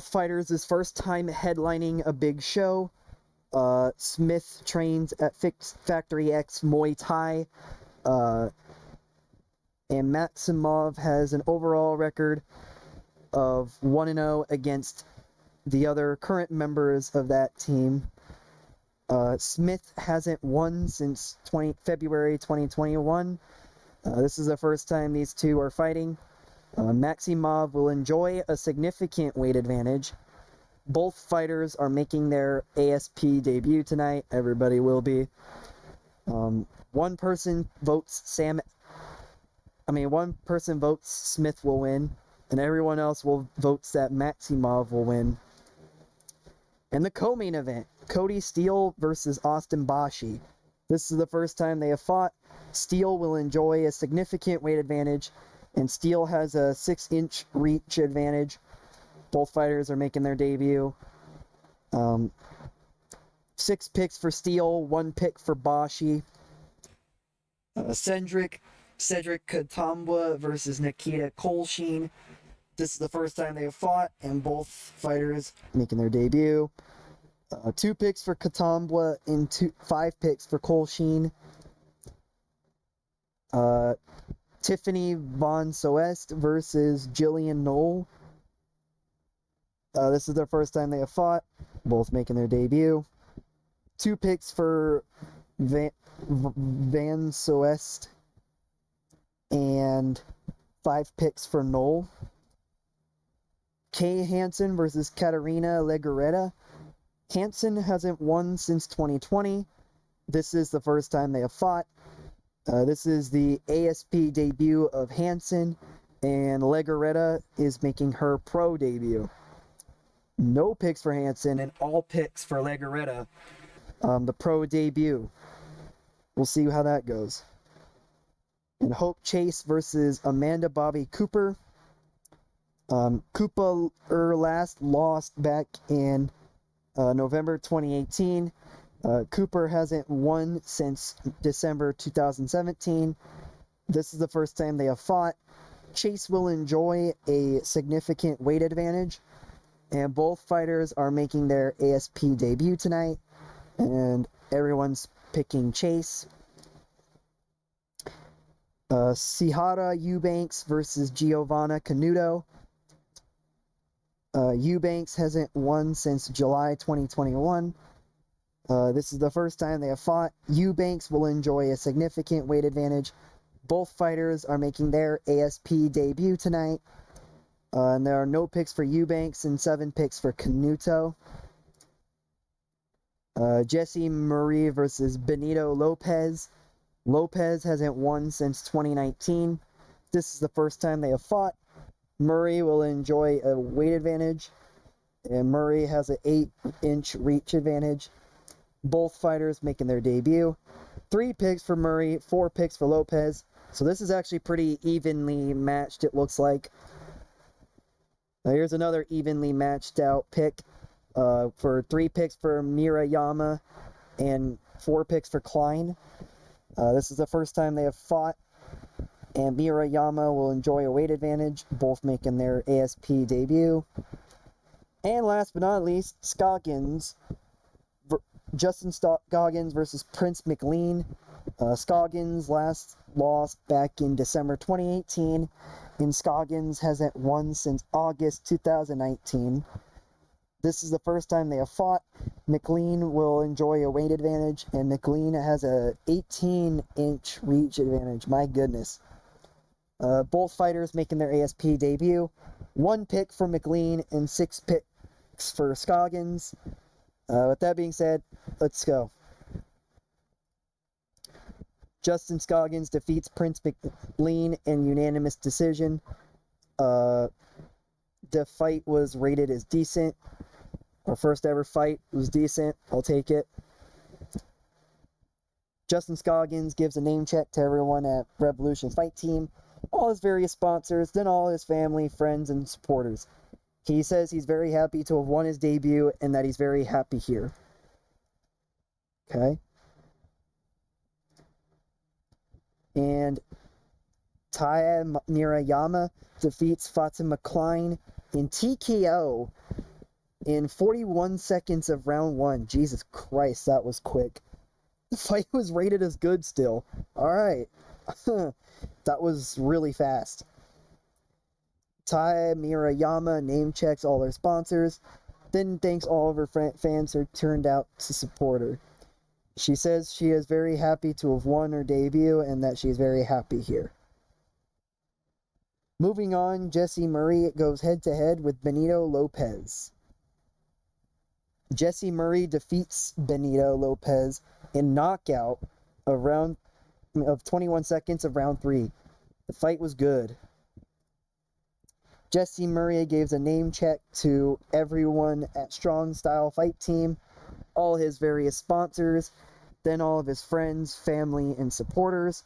fighters' first time headlining a big show. Smith trains at Factory X Muay Thai, and Maximov has an overall record of 1-0 against the other current members of that team. Smith hasn't won since February 2021. This is the first time these two are fighting. Maximov will enjoy a significant weight advantage. Both fighters are making their ASP debut tonight. Everybody will be. One person votes Smith will win, and everyone else votes that Maximov will win. And the co-main event, Cody Steele versus Austin Bashi. This is the first time they have fought. Steele will enjoy a significant weight advantage, and Steele has a 6-inch reach advantage. Both fighters are making their debut. 6 picks for Steele, 1 pick for Bashi. Cedric Katambwa versus Nikita Kolshin. This is the first time they have fought, and both fighters making their debut. 2 picks for Katambwa and 5 picks for Cole Sheen. Tiffany Von Soest versus Jillian Knoll. This is their first time they have fought, both making their debut. 2 picks for Van Soest and 5 picks for Knoll. Kay Hansen versus Katarina Legarreta. Hansen hasn't won since 2020. This is the first time they have fought. This is the ASP debut of Hansen, and Legarreta is making her pro debut. No picks for Hansen and all picks for Legarreta. The pro debut. We'll see how that goes. And Hope Chase versus Amanda Bobby Cooper. Cooper last lost back in November 2018. Cooper hasn't won since December 2017. This is the first time they have fought. Chase will enjoy a significant weight advantage, and both fighters are making their ASP debut tonight, and everyone's picking Chase. Sihara Eubanks versus Giovanna Canuto. Eubanks hasn't won since July 2021. This is the first time they have fought. Eubanks will enjoy a significant weight advantage. Both fighters are making their ASP debut tonight. And there are no picks for Eubanks and 7 picks for Canuto. Jesse Marie versus Benito Lopez. Lopez hasn't won since 2019. This is the first time they have fought. Murray will enjoy a weight advantage, and Murray has an 8-inch reach advantage. Both fighters making their debut. 3 picks for Murray, 4 picks for Lopez. So this is actually pretty evenly matched, it looks like. Now here's another evenly matched out pick for 3 picks for Mirayama and 4 picks for Klein. This is the first time they have fought, and Mirayama will enjoy a weight advantage, both making their ASP debut. And last but not least, Justin Scoggins versus Prince McLean. Scoggins last lost back in December 2018, and Scoggins hasn't won since August 2019. This is the first time they have fought. McLean will enjoy a weight advantage, and McLean has a 18-inch reach advantage. My goodness. Both fighters making their ASP debut. 1 pick for McLean and 6 picks for Scoggins. With that being said, let's go. Justin Scoggins defeats Prince McLean in unanimous decision. The fight was rated as decent. Our first ever fight was decent. I'll take it. Justin Scoggins gives a name check to everyone at Revolution Fight Team, all his various sponsors, then all his family, friends, and supporters. He says he's very happy to have won his debut and that he's very happy here. Okay. And Taya Mirayama defeats Fatima Klein in TKO in 41 seconds of round 1. Jesus Christ, that was quick. The fight was rated as good still. Alright. That was really fast. Taya Mirayama name checks all her sponsors, then thanks all of her fans who turned out to support her. She says she is very happy to have won her debut and that she's very happy here. Moving on, Jesse Murray goes head-to-head with Benito Lopez. Jesse Murray defeats Benito Lopez in knockout of 21 seconds of round 3. The fight was good. Jesse Murray gives a name check to everyone at Strong Style Fight Team, all his various sponsors, then all of his friends, family, and supporters.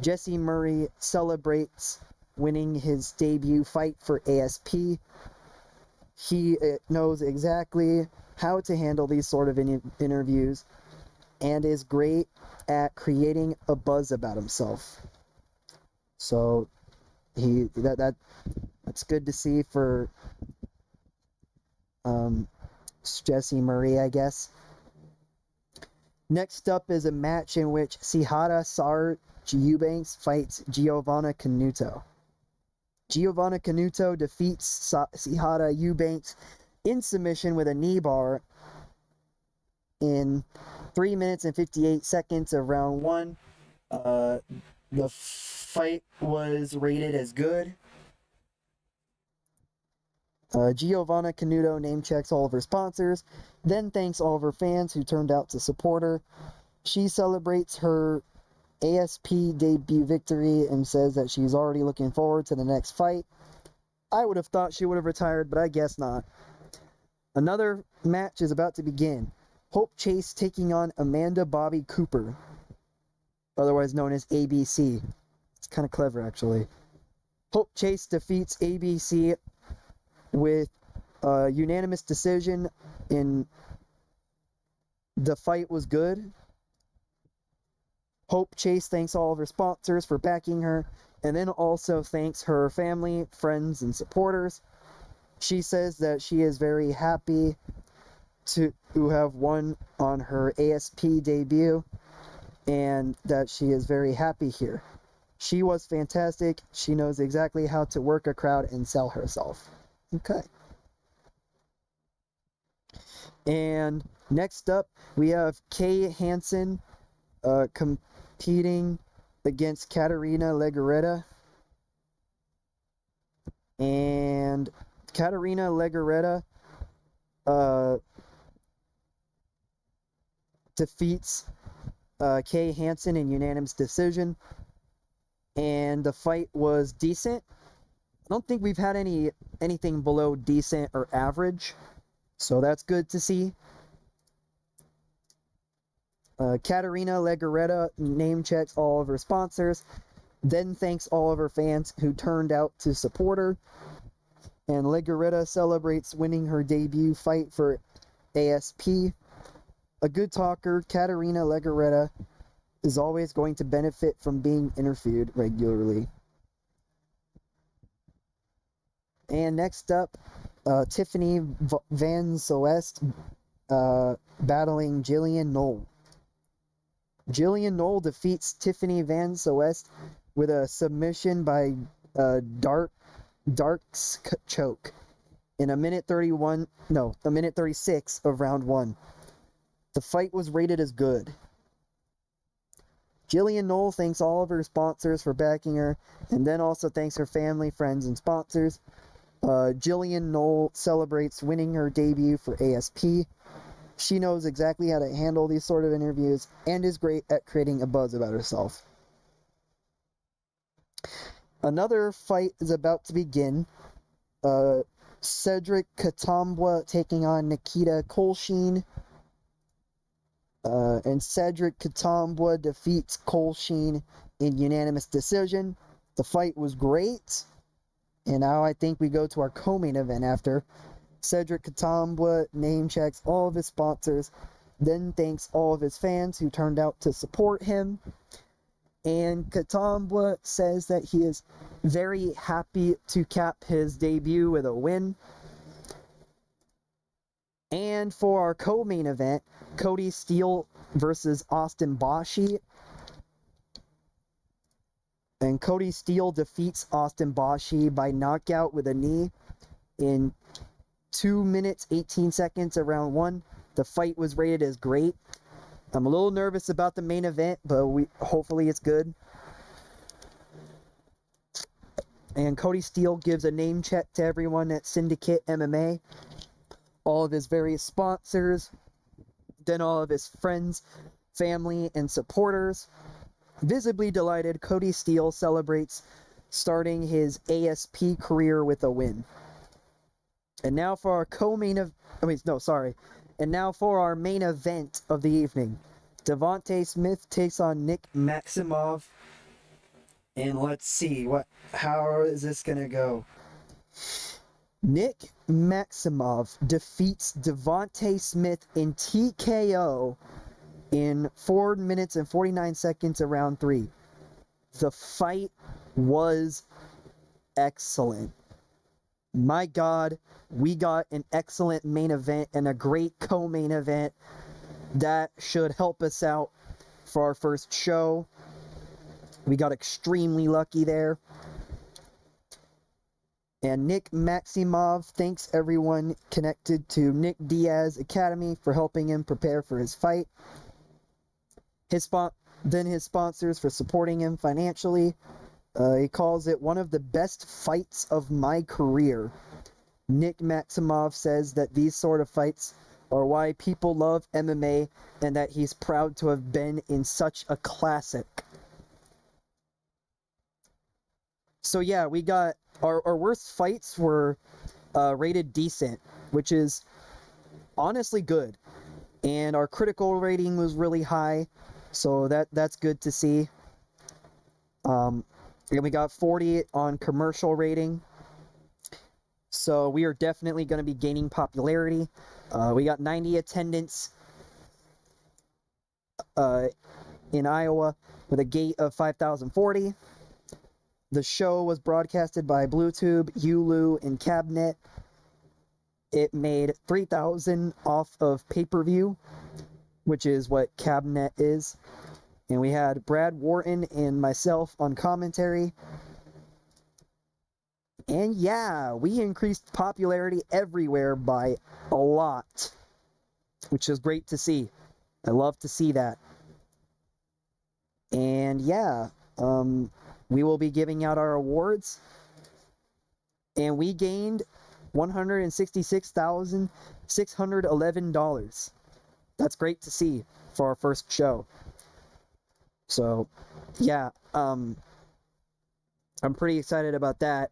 Jesse Murray celebrates winning his debut fight for ASP. He knows exactly how to handle these sort of interviews and is great at creating a buzz about himself. So That's good to see for Jessie Marie, I guess. Next up is a match in which Chihara Sar Eubanks fights Giovanna Canuto. Giovanna Canuto defeats Chihara Eubanks in submission with a knee bar in 3 minutes and 58 seconds of round 1. The fight was rated as good. Giovanna Canuto name checks all of her sponsors, then thanks all of her fans who turned out to support her. She celebrates her ASP debut victory and says that she's already looking forward to the next fight. I would have thought she would have retired, but I guess not. Another match is about to begin. Hope Chase taking on Amanda Bobby Cooper, otherwise known as ABC. It's kind of clever, actually. Hope Chase defeats ABC with a unanimous decision. The fight was good. Hope Chase thanks all of her sponsors for backing her, and then also thanks her family, friends, and supporters. She says that she is very happy to have won on her ASP debut, and that she is very happy here. She was fantastic. She knows exactly how to work a crowd and sell herself. Okay. And next up, we have Kay Hansen competing against Katarina Legarreta. And Katarina Legarreta defeats Kay Hansen in unanimous decision. And the fight was decent. I don't think we've had anything below decent or average, so that's good to see. Katarina Legarreta name checks all of her sponsors, then thanks all of her fans who turned out to support her. And Legarreta celebrates winning her debut fight for ASP. A good talker, Katarina Legarreta is always going to benefit from being interviewed regularly. And next up, Tiffany Van Soest battling Jillian Knoll. Jillian Knoll defeats Tiffany Van Soest with a submission by Dark's choke in a minute 36 of round 1. The fight was rated as good. Jillian Knoll thanks all of her sponsors for backing her, and then also thanks her family, friends, and sponsors. Jillian Knoll celebrates winning her debut for ASP. She knows exactly how to handle these sort of interviews and is great at creating a buzz about herself. Another fight is about to begin. Cedric Katambwa taking on Nikita Kolshin. And Cedric Katambwa defeats Kolshin in unanimous decision. The fight was great. And now I think we go to our co-main event after. Cedric Katambwa name checks all of his sponsors, then thanks all of his fans who turned out to support him. And Katambwa says that he is very happy to cap his debut with a win. And for our co-main event, Cody Steele versus Austin Boshi. And Cody Steele defeats Austin Boshi by knockout with a knee in 2 minutes, 18 seconds of round 1. The fight was rated as great. I'm a little nervous about the main event, but hopefully it's good. And Cody Steele gives a name check to everyone at Syndicate MMA, all of his various sponsors, then all of his friends, family, and supporters. Visibly delighted, Cody Steele celebrates starting his ASP career with a win. And now for our And now for our main event of the evening. Devontae Smith takes on Nick Maximov. And let's see, how is this gonna go? Nick Maximov defeats Devontae Smith in TKO in 4 minutes and 49 seconds of round 3. The fight was excellent. my God, we got an excellent main event and a great co-main event that should help us out for our first show. We got extremely lucky there. And Nick Maximov thanks everyone connected to Nick Diaz Academy for helping him prepare for his fight. His sponsors for supporting him financially. He calls it one of the best fights of my career. Nick Maximov says that these sort of fights are why people love MMA and that he's proud to have been in such a classic. So yeah, we got our worst fights were rated decent, which is honestly good. And our critical rating was really high, so that's good to see. And we got 40 on commercial rating. So we are definitely going to be gaining popularity. We got 90 attendance in Iowa with a gate of 5,040. The show was broadcasted by Bluetooth, Hulu, and Cabnet. It made $3,000 off of pay-per-view, which is what Cabnet is. And we had Brad Wharton and myself on commentary. And yeah, we increased popularity everywhere by a lot, which is great to see. I love to see that. And yeah, we will be giving out our awards. And we gained $166,611. That's great to see for our first show. So, yeah, I'm pretty excited about that.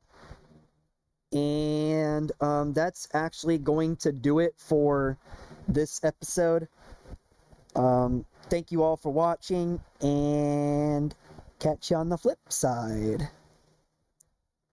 And that's actually going to do it for this episode. Thank you all for watching, and catch you on the flip side.